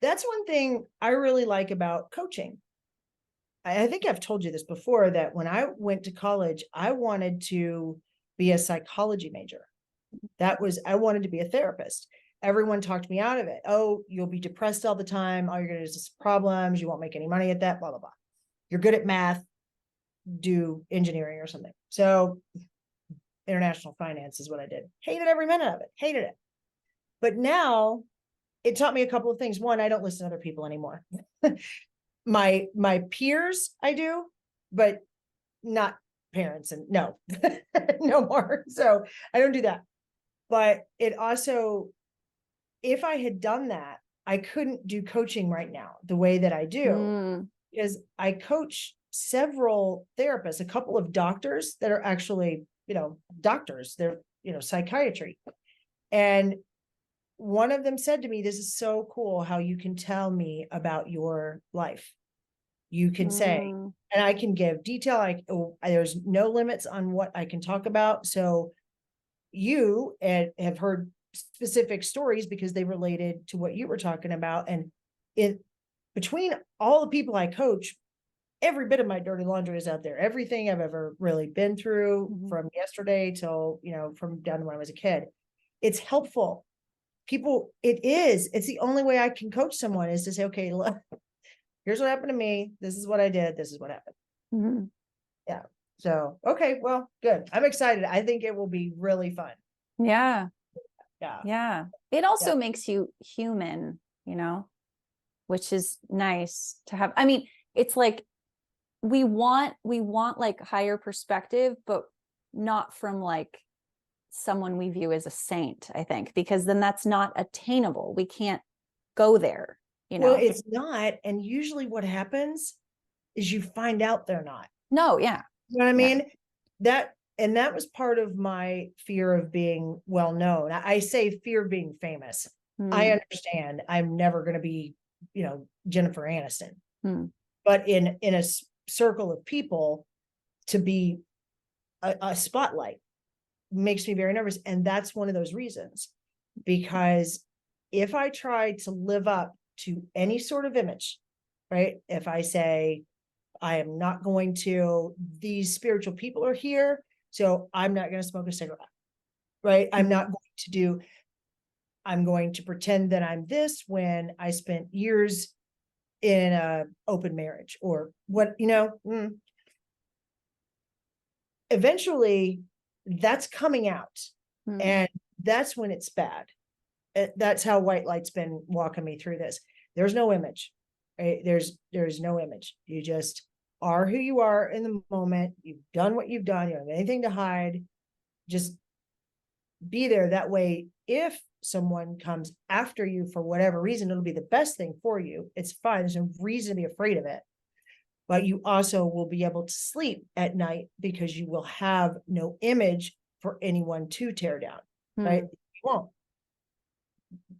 That's one thing I really like about coaching. I think I've told you this before, that when I went to college, I wanted to be a psychology major. I wanted to be a therapist. Everyone talked me out of it. Oh, you'll be depressed all the time. All you're going to do is problems. You won't make any money at that, blah, blah, blah. You're good at math, do engineering or something. So international finance is what I did. Hated every minute of it. Hated it. But now it taught me a couple of things. One, I don't listen to other people anymore. my peers I do, but not parents, and no, no more. So I don't do that. But it also, if I had done that, I couldn't do coaching right now the way that I do, because I coach several therapists, a couple of doctors that are actually, doctors, they're, psychiatry. And one of them said to me, this is so cool how you can tell me about your life. You can say, and I can give detail. There's no limits on what I can talk about. So you have heard specific stories because they related to what you were talking about. And between all the people I coach, every bit of my dirty laundry is out there. Everything I've ever really been through from yesterday till, from down to when I was a kid. It's helpful. It's the only way I can coach someone is to say, okay, look, here's what happened to me. This is what I did. This is what happened. Yeah. So, okay, well, good. I'm excited. I think it will be really fun. Yeah. Yeah. Yeah. It also makes you human, which is nice to have. I mean, it's like we want like higher perspective, but not from like someone we view as a saint, I think, because then that's not attainable. We can't go there, Well, it's not. And usually what happens is you find out they're not. No, yeah. You know what I mean? That was part of my fear of being well known. I say fear of being famous. I understand I'm never going to be, Jennifer Aniston. But in a circle of people, to be a spotlight makes me very nervous. And that's one of those reasons, because if I try to live up to any sort of image, right? If I say, I am not going to, these spiritual people are here, so I'm not going to smoke a cigarette, right? I'm going to pretend that I'm this when I spent years in a open marriage or what, eventually that's coming out. And that's when it's bad. That's how white light's been walking me through this. There's no image, right? There's no image. You just are who you are in the moment. You've done what you've done. You don't have anything to hide. Just be there. That way, if someone comes after you for whatever reason, it'll be the best thing for you. It's fine. There's no reason to be afraid of it. But you also will be able to sleep at night because you will have no image for anyone to tear down, right? You won't.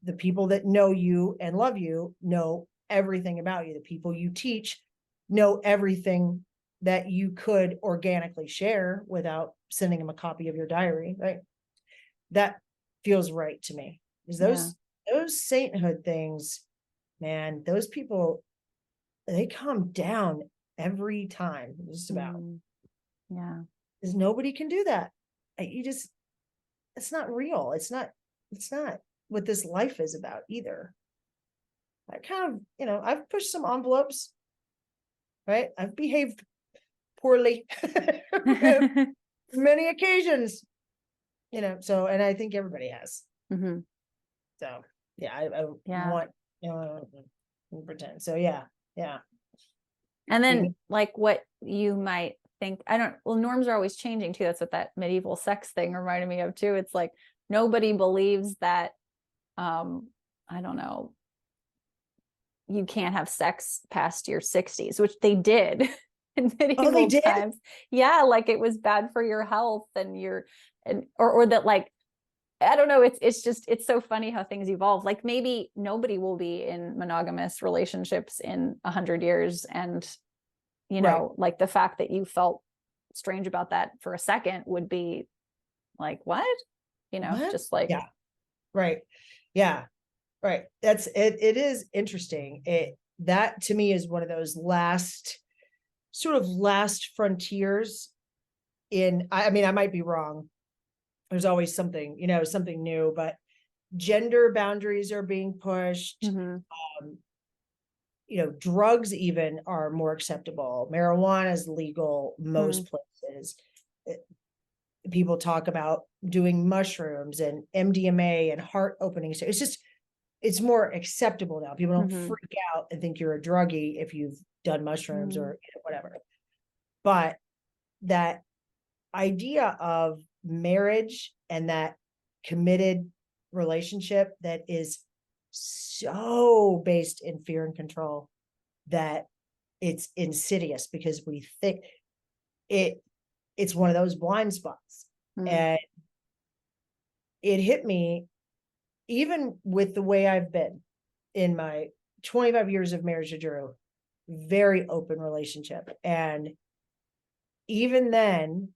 The people that know you and love you know everything about you. The people you teach know everything that you could organically share without sending them a copy of your diary, right? That feels right to me. Is those sainthood things, man, those people, they come down every time, just about. Yeah. Because nobody can do that. It's not real. It's not what this life is about either. I kind of, I've pushed some envelopes, right? I've behaved poorly many occasions, so, and I think everybody has. Mm-hmm. So yeah, I Yeah. want, pretend. So yeah. And then like what you might think, norms are always changing too. That's what that medieval sex thing reminded me of too. It's like nobody believes that, I don't know, you can't have sex past your 60s, which they did in medieval times. Yeah, like it was bad for your health and or that, like, I don't know, it's so funny how things evolve. Like maybe nobody will be in monogamous relationships in 100 years, and like the fact that you felt strange about that for a second would be like, what? What? Just like, yeah, right. Yeah, right. That's it. It is interesting. That to me is one of those last frontiers I mean, I might be wrong. There's always something, something new, but gender boundaries are being pushed. Drugs even are more acceptable. Marijuana is legal most places. People talk about doing mushrooms and MDMA and heart opening. So it's more acceptable now. People don't freak out and think you're a druggie if you've done mushrooms or whatever. But that idea of marriage and that committed relationship that is so based in fear and control that it's insidious, because we think it's one of those blind spots. And it hit me even with the way I've been in my 25 years of marriage to Drew, very open relationship. And even then,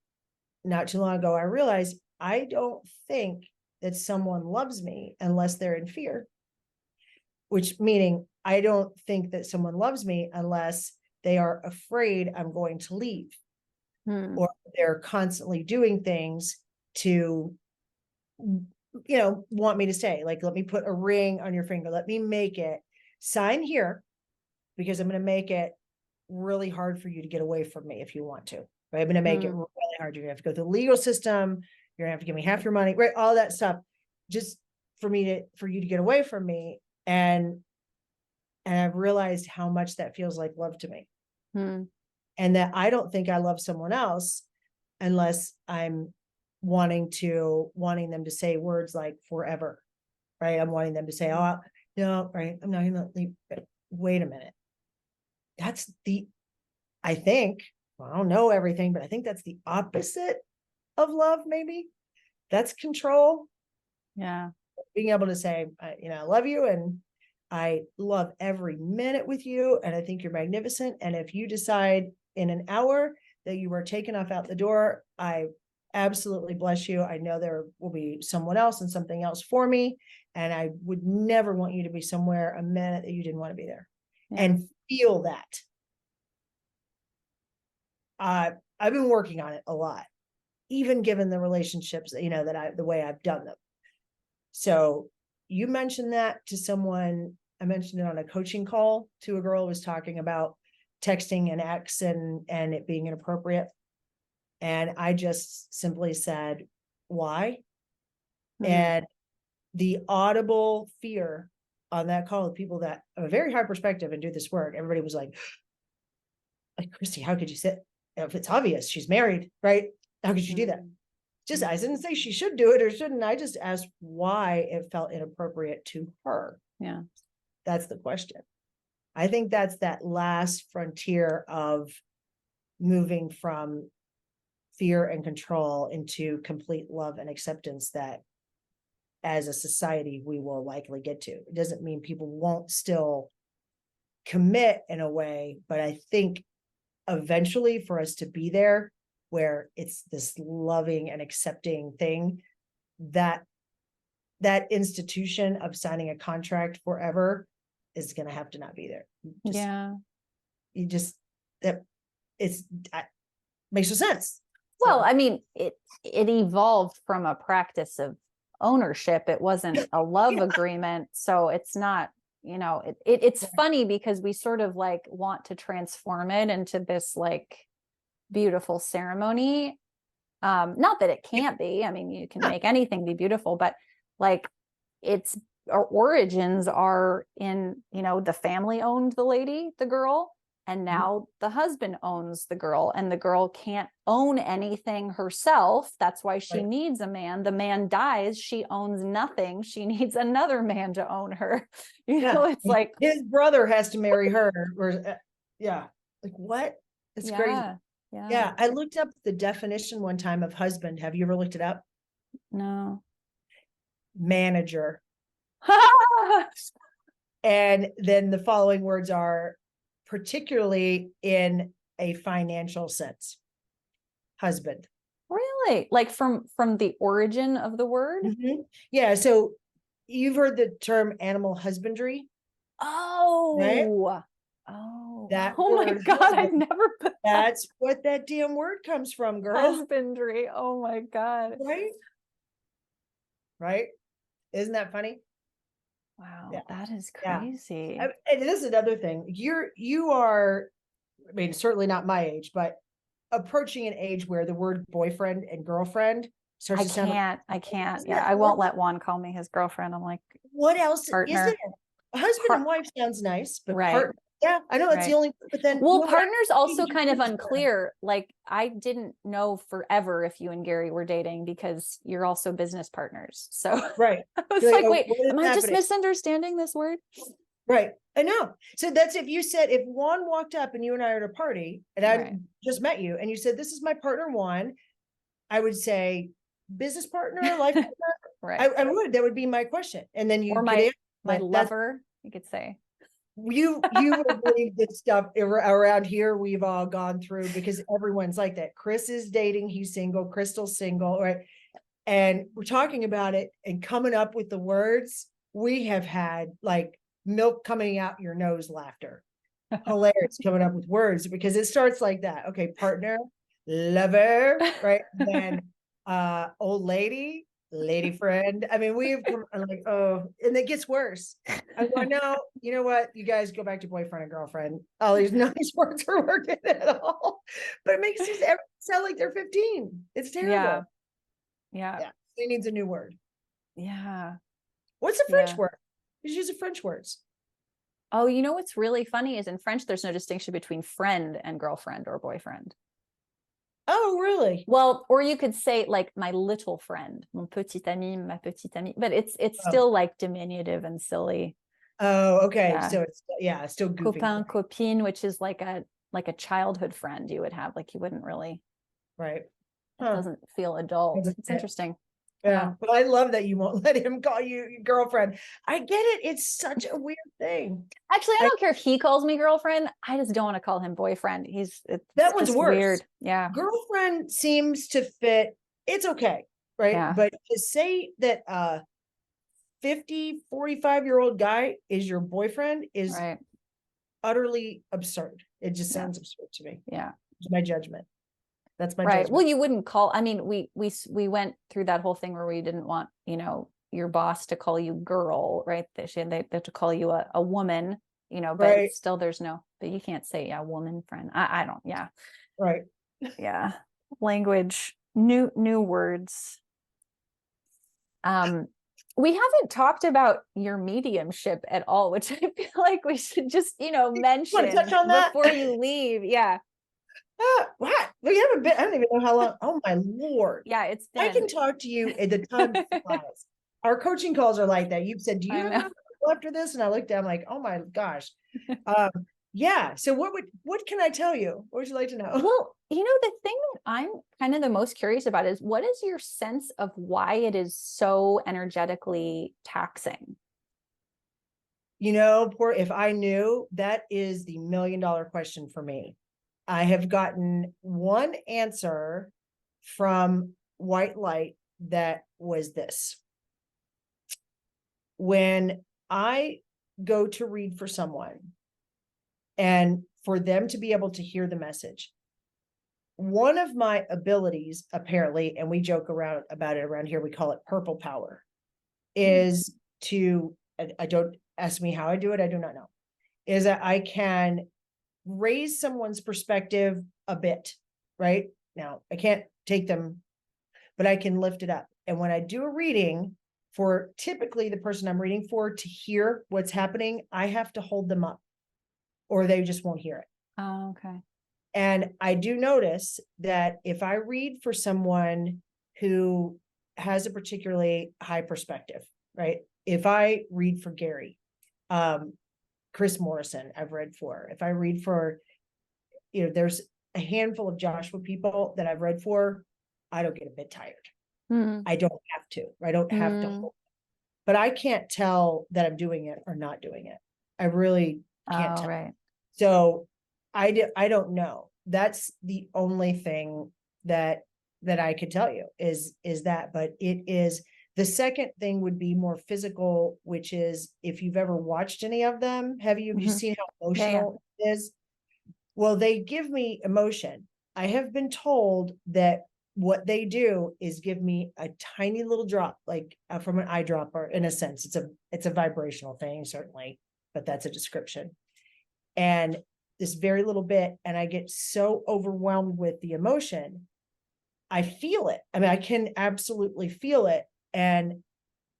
not too long ago, I realized I don't think that someone loves me unless they're in fear, which meaning I don't think that someone loves me unless they are afraid I'm going to leave, or they're constantly doing things to, want me to stay. Like, let me put a ring on your finger. Let me make it sign here, because I'm going to make it really hard for you to get away from me if you want to. Right? I'm going to make it really hard. You're going to have to go through the legal system. You're going to have to give me half your money, right? All that stuff, just for you to get away from me. And I've realized how much that feels like love to me. And that I don't think I love someone else unless I'm wanting them to say words like forever, right? I'm wanting them to say, oh, no, right, I'm not going to leave. Wait a minute. That's I think, well, I don't know everything, but I think that's the opposite of love, maybe. That's control. Yeah. Being able to say, I love you, and I love every minute with you, and I think you're magnificent. And if you decide in an hour that you are taken off out the door, I absolutely bless you. I know there will be someone else and something else for me, and I would never want you to be somewhere a minute that you didn't want to be there. And feel that. I've been working on it a lot, even given the relationships, the way I've done them. So you mentioned that to someone. I mentioned it on a coaching call to a girl who was talking about texting an ex and it being inappropriate. And I just simply said, why? And the audible fear on that call with people that have a very high perspective and do this work, everybody was like, Christy, how could you say, if it's obvious she's married, right? How could you do that? I didn't say she should do it or shouldn't. I just asked why it felt inappropriate to her. Yeah. That's the question. I think that's that last frontier of moving from fear and control into complete love and acceptance that as a society we will likely get to. It doesn't mean people won't still commit in a way, but I think eventually for us to be there where it's this loving and accepting thing, that institution of signing a contract forever is going to have to not be there. Yeah. you just, that makes no sense. Well, I mean, it evolved from a practice of ownership. It wasn't a love agreement. So it's not, it's funny because we sort of like want to transform it into this like beautiful ceremony. Not that it can't be. I mean, you can make anything be beautiful, but like our origins are in, the family owned the lady, the girl, and now the husband owns the girl, and the girl can't own anything herself. That's why she needs a man. The man dies, she owns nothing. She needs another man to own her. It's like his brother has to marry her. Or, like what? It's crazy. Yeah. I looked up the definition one time of husband. Have you ever looked it up? No. Manager. And then the following words are particularly in a financial sense. Husband. Really? Like from the origin of the word? Mm-hmm. Yeah. So you've heard the term animal husbandry. Oh, right? Oh my God, husband, I've never put that's what that damn word comes from, girl. Husbandry. Oh my God. Right? Isn't that funny? Wow, that is crazy. And this is another thing. You are, I mean, certainly not my age, but approaching an age where the word boyfriend and girlfriend starts to sound like, I can't. Yeah, I won't let Juan call me his girlfriend. I'm like, what else partner. is there? A husband and wife sounds nice, but partner. Yeah, I know that's the only, but then partner's also kind of unclear. Like I didn't know forever if you and Gary were dating because you're also business partners. So I was like, wait, am I just misunderstanding this word? Right. I know. So that's if Juan walked up and you and I are at a party and I just met you and you said, this is my partner, Juan, I would say business partner, life partner. I would, that would be my question. And then you, or my lover, you could say. You would believe this stuff around here we've all gone through because everyone's like that. Chris is dating, he's single, Crystal's single, right? And we're talking about it and coming up with the words. We have had like milk coming out your nose laughter. Hilarious coming up with words because it starts like that. Okay, partner, lover, right? And then old lady, lady friend. I mean, we've come like, oh, and it gets worse. I go, no, you know what? You guys go back to boyfriend and girlfriend. All these nice words are working at all. But it makes these sound like they're 15. It's terrible. Yeah. He needs a new word. Yeah. What's the French word? Just use the French words. Oh, you know what's really funny is in French, there's no distinction between friend and girlfriend or boyfriend. Oh, really? Well, or you could say like my little friend, mon petit ami, ma petite amie, but it's still like diminutive and silly. Oh, okay. So it's still goofy. Copain, copine, which is like a childhood friend you would have. Like you wouldn't really. Right. It doesn't feel adult. It's interesting. Yeah. But I love that you won't let him call you your girlfriend. I get it. It's such a weird thing. Actually, I don't care if he calls me girlfriend. I just don't want to call him boyfriend. That one's worse. Weird. Yeah. Girlfriend seems to fit. It's okay. Right. Yeah. But to say that 45-year-old guy is your boyfriend is utterly absurd. It just sounds absurd to me. Yeah. It's my judgment. That's my judgment. Well, you wouldn't call, I mean, we went through that whole thing where we didn't want, your boss to call you girl, right? They have to call you a woman, but still there's no, but you can't say woman friend. I don't, Right. Yeah. Language, new words. We haven't talked about your mediumship at all, which I feel like we should just, mention touch on that before you leave. Yeah. What? We haven't been, I don't even know how long. Oh my Lord. Yeah, it's been. I can talk to you at the time flies. Our coaching calls are like that. You've said, do you have after this? And I looked down like, oh my gosh. Yeah. So what can I tell you? What would you like to know? Well, the thing that I'm kind of the most curious about is what is your sense of why it is so energetically taxing? If I knew, that is the $1 million question for me. I have gotten one answer from white light that was this. When I go to read for someone, and for them to be able to hear the message. One of my abilities, apparently, and we joke around about it around here, we call it purple power, is to, I don't ask me how I do it, I do not know, is that I can raise someone's perspective a bit, right? Now, I can't take them, but I can lift it up. And when I do a reading for typically the person I'm reading for to hear what's happening, I have to hold them up or they just won't hear it. Oh, okay. And I do notice that if I read for someone who has a particularly high perspective, right? If I read for Gary, Chris Morrison, I've read for, if I read for, there's a handful of Joshua people that I've read for, I don't get a bit tired. I don't have to, I don't have to hold, but I can't tell that I'm doing it or not doing it. I really can't tell. Right. So I don't know. That's the only thing that I could tell you is that, but it is, the second thing would be more physical, which is if you've ever watched any of them, have you seen how emotional it is? Well, they give me emotion. I have been told that what they do is give me a tiny little drop, like from an eyedropper, in a sense. It's a vibrational thing, certainly, but that's a description. And this very little bit, and I get so overwhelmed with the emotion. I feel it. I mean, I can absolutely feel it. And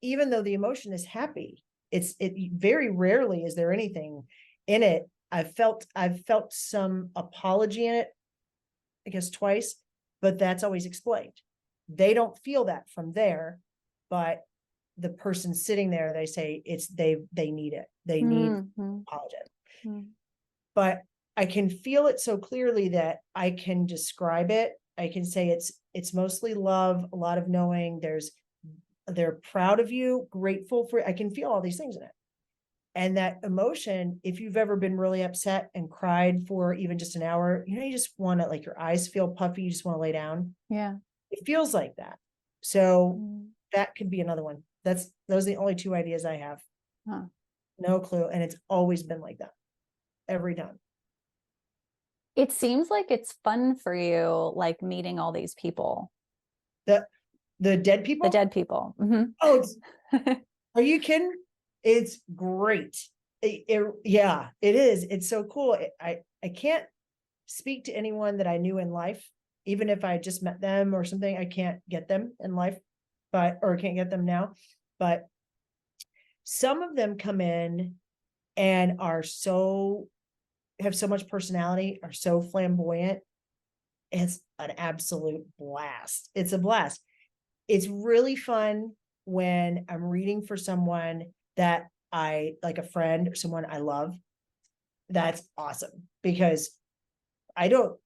even though the emotion is happy, it very rarely is there anything in it. I've felt some apology in it, I guess twice, but that's always explained. They don't feel that from there, but the person sitting there, they say they need it. They need apologize. But I can feel it so clearly that I can describe it. I can say it's mostly love, a lot of knowing. They're proud of you, grateful for, I can feel all these things in it. And that emotion, if you've ever been really upset and cried for even just an hour, you just want to, like, your eyes feel puffy, you just want to lay down. Yeah. It feels like that. So that could be another one. Those are the only two ideas I have. No clue. And it's always been like that every time. It seems like it's fun for you, like meeting all these people. The dead people? The dead people. Oh, are you kidding? It's great. Yeah, it is. It's so cool. I can't speak to anyone that I knew in life, even if I just met them or something. I can't get them in life, or can't get them now. But some of them come in and have so much personality, are so flamboyant. It's an absolute blast. It's a blast. It's really fun when I'm reading for someone that I like, a friend or someone I love. That's awesome because I don't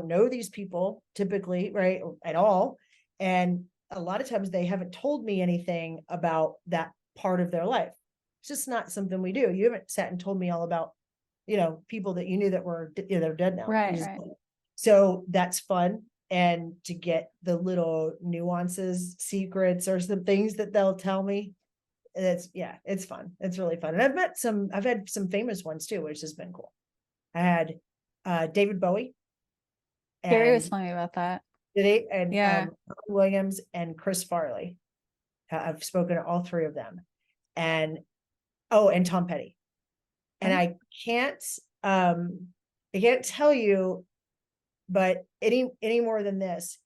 know these people typically, right, at all. And a lot of times they haven't told me anything about that part of their life. It's just not something we do. You haven't sat and told me all about, people that you knew that were, they're dead now. Right. So that's fun. And to get the little nuances, secrets, or some things that they'll tell me, it's fun. It's really fun. And I've had some famous ones too, which has been cool. I had David Bowie. Gary was telling me about that. Did he? And Williams and Chris Farley. I've spoken to all three of them. And Tom Petty. And I can't tell you, but any more than this,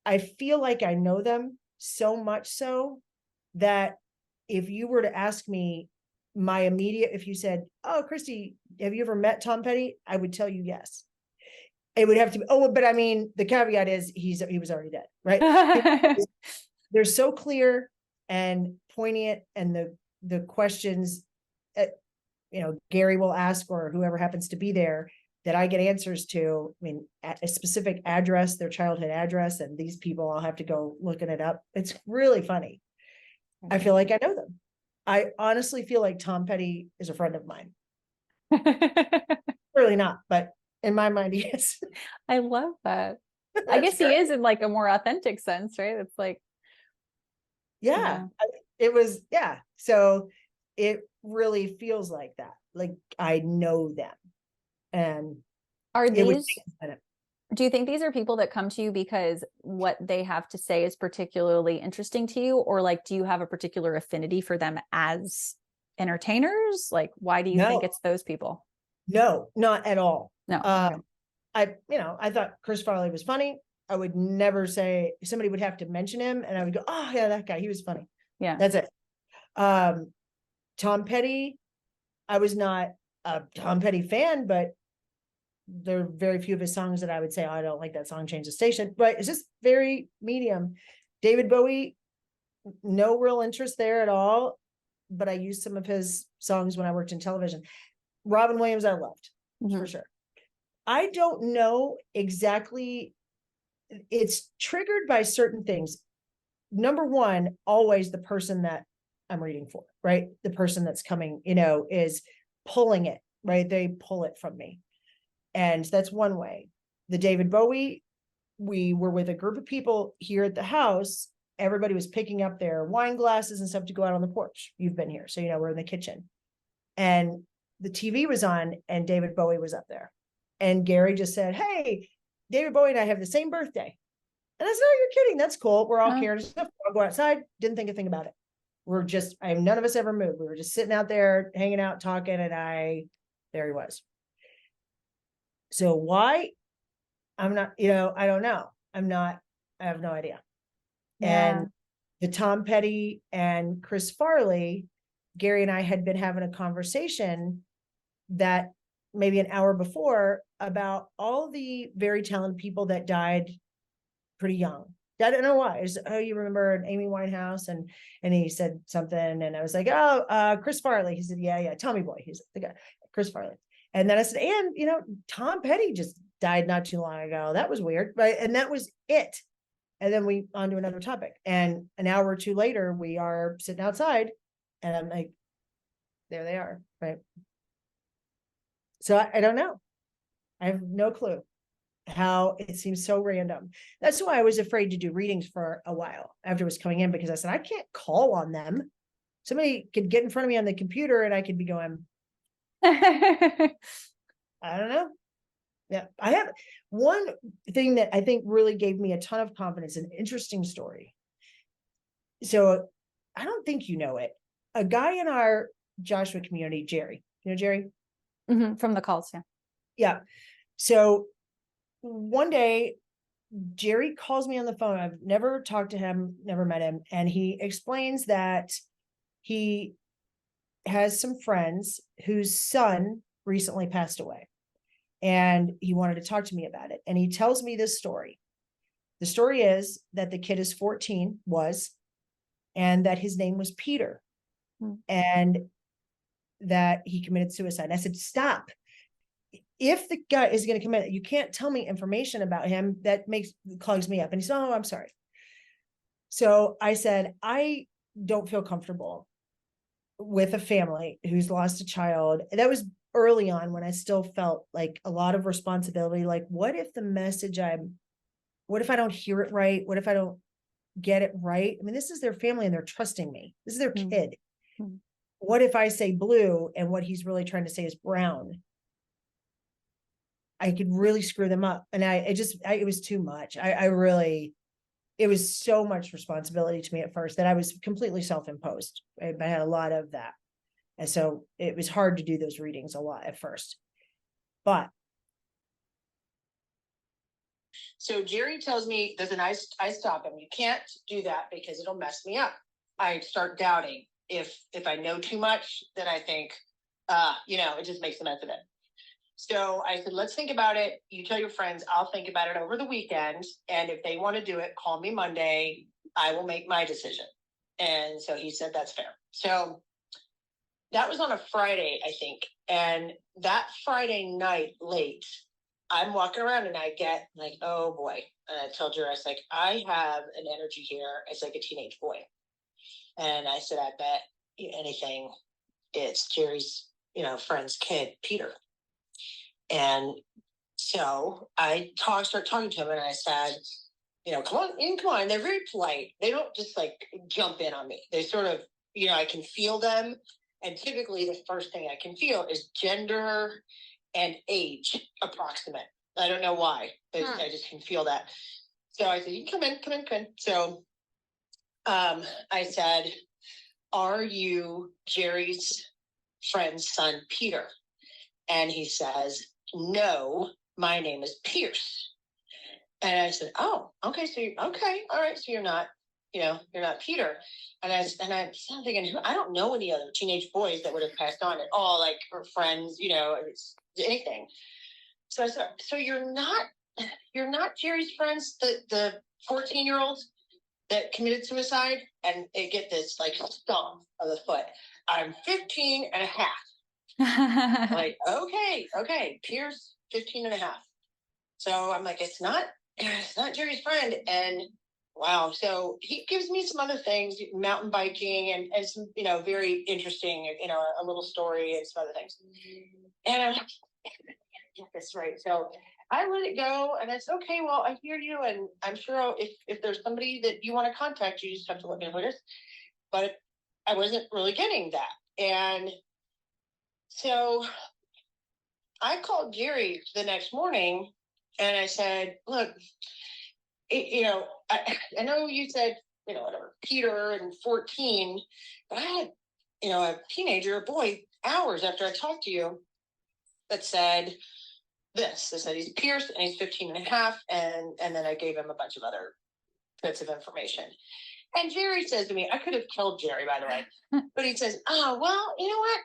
I feel like I know them so much so that if you were to ask me if you said, "Oh, Christy, have you ever met Tom Petty?" I would tell you yes. It would have to be, but I mean, the caveat is he was already dead, right? They're so clear and poignant, and the questions Gary will ask, or whoever happens to be there, that I get answers to. I mean, at a specific address, their childhood address, and these people, I'll have to go looking it up. It's really funny. I feel like I know them. I honestly feel like Tom Petty is a friend of mine. Really not, but in my mind, he is. I love that. I guess great. He is in like a more authentic sense, right? It's like, it was, so it really feels like that. like I know them. And Are it would these, do you think these are people that come to you because what they have to say is particularly interesting to you? Or like, do you have a particular affinity for them as entertainers? Like, why do you think it's those people? No, not at all. No. Okay. I thought Chris Farley was funny. I would never say, somebody would have to mention him and I would go, oh yeah, that guy, he was funny. Yeah. That's it. Tom Petty, I was not a Tom Petty fan, but there are very few of his songs that I would say, oh, I don't like that song, change the station. But it's just very medium. David Bowie, no real interest there at all. But I used some of his songs when I worked in television. Robin Williams, I loved, for sure. I don't know exactly. It's triggered by certain things. Number one, always the person that I'm reading for, right? The person that's coming, is pulling it, right? They pull it from me. And that's one way. The David Bowie, we were with a group of people here at the house. Everybody was picking up their wine glasses and stuff to go out on the porch. You've been here. So, we're in the kitchen. And the TV was on and David Bowie was up there. And Gary just said, hey, David Bowie and I have the same birthday. And I said, oh, you're kidding. That's cool. We're all carrying stuff. I'll go outside. Didn't think a thing about it. None of us ever moved. We were just sitting out there, hanging out, talking, and there he was. So why? I'm not, I don't know. I have no idea. Yeah. And the Tom Petty and Chris Farley, Gary and I had been having a conversation that maybe an hour before about all the very talented people that died pretty young. I don't know why. You remember Amy Winehouse, and he said something, and I was like, Chris Farley. He said, yeah, Tommy Boy. He's the guy, Chris Farley. And then I said, and Tom Petty just died not too long ago. That was weird, right? And that was it. And then we on to another topic. And an hour or two later, we are sitting outside, and I'm like, there they are, right? So I don't know. I have no clue how it seems so random. That's why I was afraid to do readings for a while after it was coming in, because I said, I can't call on them. Somebody could get in front of me on the computer and I could be going, I don't know. Yeah. I have one thing that I think really gave me a ton of confidence, an interesting story. So I don't think you know it. A guy in our Joshua community, Jerry, Jerry? From the calls. Yeah. Yeah. So one day, Jerry calls me on the phone. I've never talked to him, never met him. And he explains that he has some friends whose son recently passed away. And he wanted to talk to me about it. And he tells me this story. The story is that the kid is 14, and that his name was Peter. And that he committed suicide. And I said, stop. If the guy is going to commit, you can't tell me information about him that clogs me up. And he said, oh, I'm sorry. So I said, I don't feel comfortable with a family who's lost a child. That was early on when I still felt like a lot of responsibility. Like, what if what if I don't hear it right? What if I don't get it right? I mean, this is their family and they're trusting me. This is their kid. What if I say blue and what he's really trying to say is brown? I could really screw them up. And it was too much. It was so much responsibility to me at first that I was completely self-imposed. I had a lot of that. And so it was hard to do those readings a lot at first. But so Jerry tells me, I stop him. You can't do that because it'll mess me up. I start doubting. If I know too much, then I think, it just makes a mess of it. So I said, let's think about it. You tell your friends, I'll think about it over the weekend. And if they want to do it, call me Monday. I will make my decision. And so he said, that's fair. So that was on a Friday, I think. And that Friday night late, I'm walking around and I get like, oh boy. And I told her, I was like, I have an energy here. It's like a teenage boy. And I said, I bet anything it's Jerry's, friend's kid, Peter. And so I start talking to him and I said, come on. They're very polite. They don't just like jump in on me. They sort of, I can feel them And typically the first thing I can feel is gender and age approximate. I don't know why. I just can feel that. So I said, you can come in. So I said, are you Jerry's friend's son, Peter? And he says, no, my name is Pierce. And I said, oh, okay. So okay. All right. So you're not Peter. And I'm thinking, I don't know any other teenage boys that would have passed on at all, like, or friends, anything. So I said, so you're not Jerry's friends, the 14-year-old that committed suicide? And they get this like stomp of the foot. I'm 15 and a half. Like, okay, Pierce, 15 and a half. So I'm like, it's not Jerry's friend. And wow. So he gives me some other things, mountain biking and some, very interesting, a little story and some other things. And I'm like, get this right. So I let it go and it's okay. Well, I hear you. And I'm sure if there's somebody that you want to contact, you just have to let me know who it is. But I wasn't really getting that. And so I called Jerry the next morning and I said, look, I know you said, whatever, Peter and 14, but I had, a teenager, a boy, hours after I talked to you that said this. They said he's Pierce and he's 15 and a half. And then I gave him a bunch of other bits of information. And Jerry says to me, I could have killed Jerry, by the way, but he says, oh, well, you know what?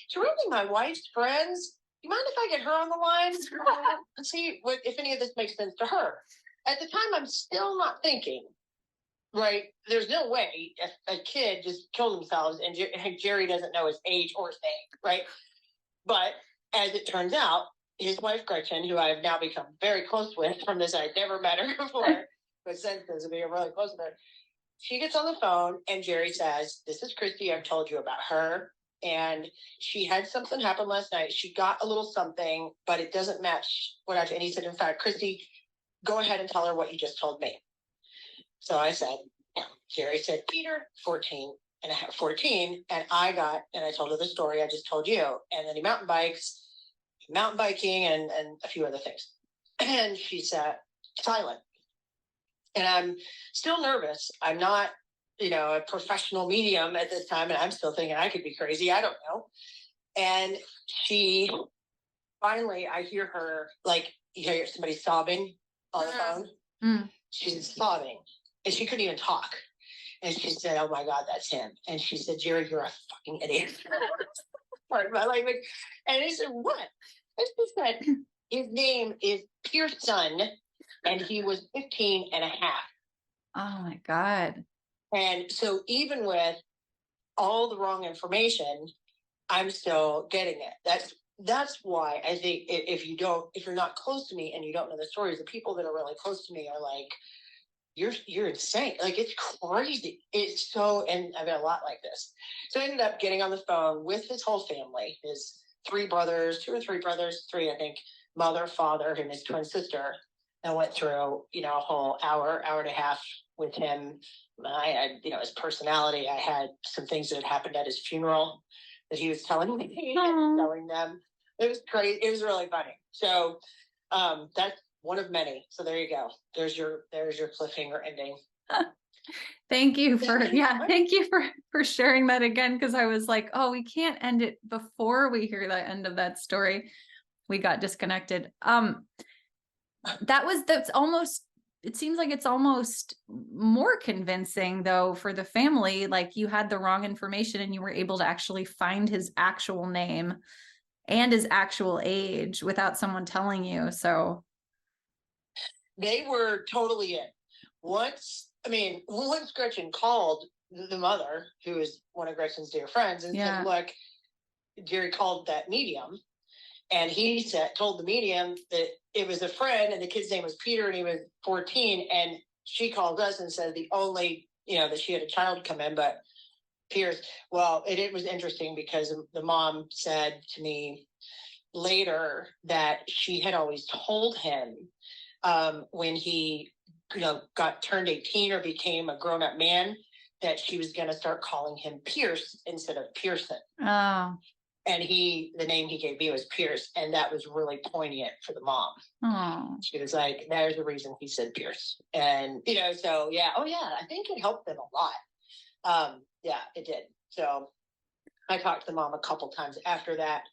She's really my wife's friends. You mind if I get her on the line and see if any of this makes sense to her? At the time, I'm still not thinking, right? There's no way a kid just killed themselves and Jerry doesn't know his age or his name, right? But as it turns out, his wife, Gretchen, who I have now become very close with from this, I'd never met her before, but since this, we are really close with her. She gets on the phone and Jerry says, this is Christy. I've told you about her. And she had something happen last night. She got a little something, but it doesn't match what and he said, in fact, Christy, go ahead and tell her what you just told me. So I said, Jerry said, Peter, 14 and a half, 14. And I told her the story I just told you. And then he mountain biking and a few other things. And she said, silent. And I'm still nervous. I'm not, a professional medium at this time. And I'm still thinking I could be crazy. I don't know. And she finally, I hear her, like, you hear somebody sobbing on the phone. Mm. She's sobbing and she couldn't even talk. And she said, oh my God, that's him. And she said, Jerry, you're a fucking idiot. Pardon my language. And I said, what? And she said, his name is Pearson and he was 15 and a half. Oh my God. And so even with all the wrong information, I'm still getting it. That's why I think if you're not close to me and you don't know the stories, the people that are really close to me are like, you're insane. Like, it's crazy. It's so, and I've got a lot like this. So I ended up getting on the phone with his whole family, his two or three brothers, I think, mother, father, and his twin sister. And went through, a whole hour and a half with him. I had, his personality. I had some things that had happened at his funeral that he was telling me and telling them. It was great. It was really funny. So that's one of many. So there you go. There's your cliffhanger ending. Thank you for sharing that again. Cause I was like, oh, we can't end it before we hear the end of that story. We got disconnected. It seems like it's almost more convincing though for the family. Like, you had the wrong information and you were able to actually find his actual name and his actual age without someone telling you. So they were totally in. Once Gretchen called the mother, who is one of Gretchen's dear friends, and said, look, Jerry called that medium. And he told the medium that it was a friend and the kid's name was Peter and he was 14. And she called us and said the only, that she had a child come in, but Pierce. Well, it was interesting because the mom said to me later that she had always told him when he, turned 18 or became a grown-up man, that she was going to start calling him Pierce instead of Pearson. Oh. And the name he gave me was Pierce. And that was really poignant for the mom. Oh. She was like, there's the reason he said Pierce. And, you know, so yeah. Oh yeah. I think it helped them a lot. Yeah, it did. So I talked to the mom a couple times after that,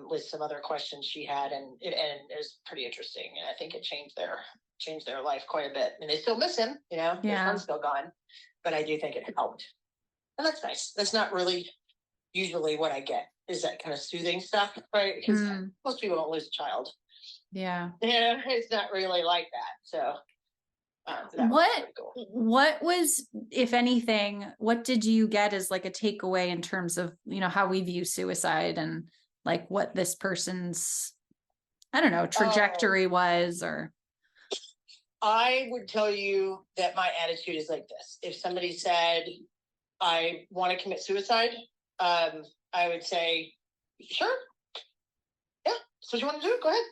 with some other questions she had, and it was pretty interesting. And I think it changed their life quite a bit. And they still miss him, you know, their son's still gone, but I do think it helped. And that's nice. That's not really usually what I get, is that kind of soothing stuff, right? Because most people don't lose a child. Yeah. Yeah, it's not really like that. So what was, if anything, what did you get as like a takeaway in terms of, you know, how we view suicide and like what this person's, I don't know, trajectory was? Or I would tell you that my attitude is like this. If somebody said, I want to commit suicide, I would say, sure. Yeah, that's what you want to do. Go ahead.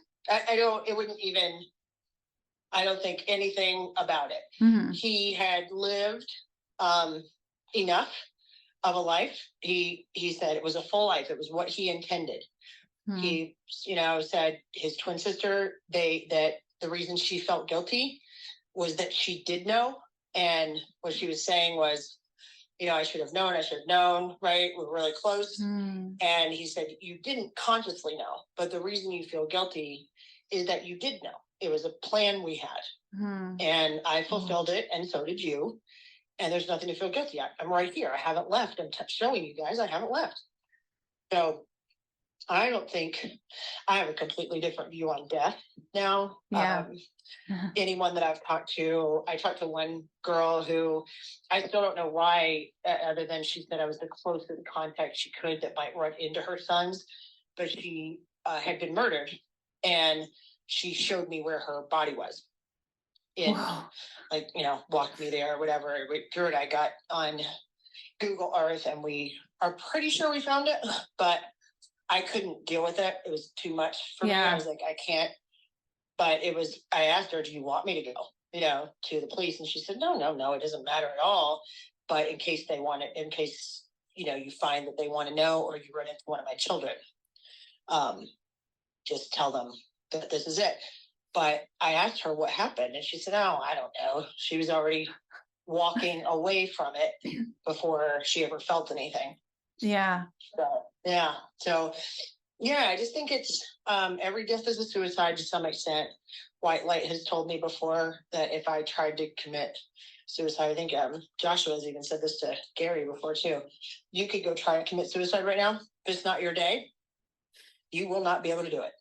I don't think anything about it. Mm-hmm. He had lived enough of a life. He said it was a full life. It was what he intended. Mm-hmm. He, you know, said his twin sister, that the reason she felt guilty was that she did know. And what she was saying was, you know, I should have known, right? We're really close. Mm. And he said, you didn't consciously know, but the reason you feel guilty is that you did know. It was a plan we had. Mm. And I fulfilled it, and so did you. And there's nothing to feel guilty. I'm right here. I haven't left. I'm showing you guys I haven't left. So I don't think I have a completely different view on death now. Yeah. Anyone that I've talked to, I talked to one girl who I still don't know why, other than she said I was the closest contact she could that might run into her sons, but she had been murdered, and she showed me where her body was. Like, you know, walked me there or whatever. Drew and I got on Google Earth, and we are pretty sure we found it, but I couldn't deal with it. It was too much for me. I was like, I can't. But I asked her, do you want me to go, you know, to the police? And she said, no, it doesn't matter at all. But in case, you know, you find that they want to know, or you run into one of my children, just tell them that this is it. But I asked her what happened, and she said, oh, I don't know. She was already walking away from it before she ever felt anything. Yeah. So, I just think it's every death is a suicide to some extent. White Light has told me before that if I tried to commit suicide, I think Joshua has even said this to Gary before too. You could go try and commit suicide right now. If it's not your day, you will not be able to do it.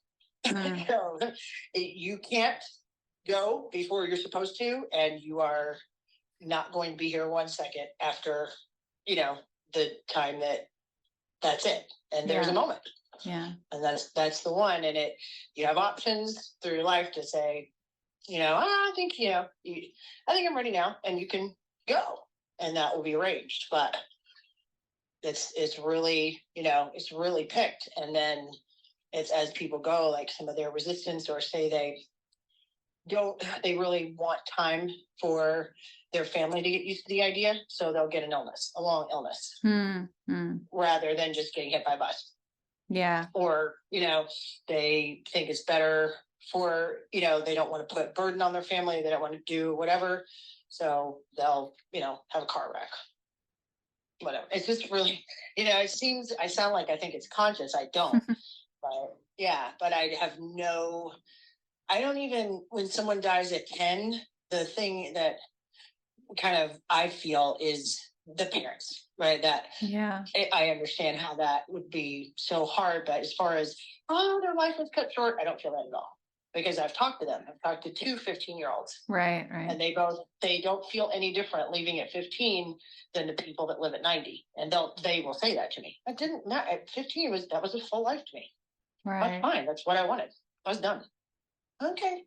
So you can't go before you're supposed to, and you are not going to be here 1 second after, you know, the time that's it. And there's a moment. Yeah. And that's the one. And you have options through your life to say, you know, I think I'm ready now, and you can go, and that will be arranged. But it's really, you know, it's really picked. And then it's as people go, like some of their resistance, or say they really want time for their family to get used to the idea. So they'll get a long illness, rather than just getting hit by a bus. Yeah. Or, you know, they think it's better for, you know, they don't want to put burden on their family. They don't want to do whatever. So they'll, you know, have a car wreck. Whatever. It's just really, you know, I sound like I think it's conscious. I don't. But I don't even, when someone dies at 10, the thing that kind of I feel is the parents, right? That I understand how that would be so hard, but as far as, their life was cut short, I don't feel that at all, because I've talked to them. I've talked to 2 15-year-olds, right, and they don't feel any different leaving at 15 than the people that live at 90, and they will say that to me. I didn't know at 15 that was a full life to me. Right. That's fine. That's what I wanted. I was done. Okay.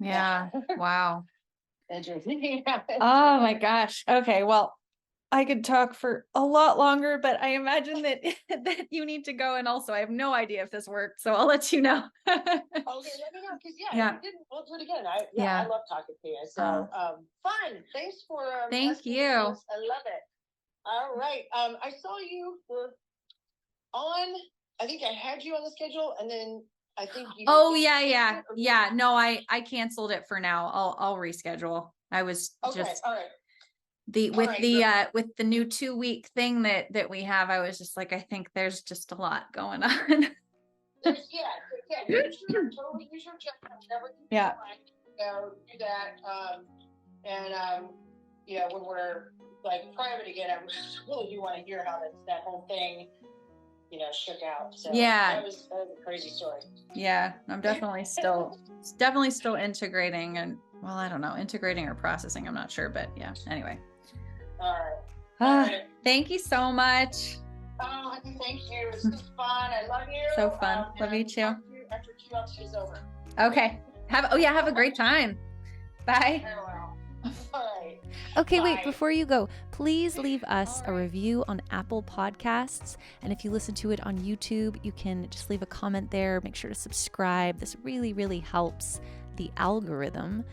Yeah. Wow. Interesting. Oh my gosh. Okay. Well, I could talk for a lot longer, but I imagine that that you need to go. And also, I have no idea if this worked, so I'll let you know. Okay, let me know, because if you didn't, we'll do it again. I love talking to you. So fun. Thanks for Thank you. I love it. All right. I saw you were on. I think I had you on the schedule, and then I think you. Oh yeah. No, I canceled it for now. I'll reschedule. I was just all right. With the new 2-week thing that we have, I was just like, I think there's just a lot going on. Use your check. Yeah. Do that. When we're like private again, I really do want to hear how that whole thing, shook out. So that was a crazy story. Yeah, I'm definitely still integrating, and well, I don't know, integrating or processing, I'm not sure, but yeah. Anyway. All right. Thank you so much. Oh, thank you. It's just fun. I love you. So fun. Love you too. After QLT is over. Okay. Have a great time. Bye. Farewell. All right. Okay, Bye. wait, before you go, please leave us a review on Apple Podcasts. And if you listen to it on YouTube, you can just leave a comment there. Make sure to subscribe. This really, really helps the algorithm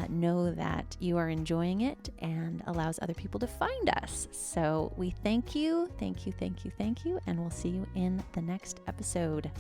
know that you are enjoying it and allows other people to find us. So we thank you, and we'll see you in the next episode.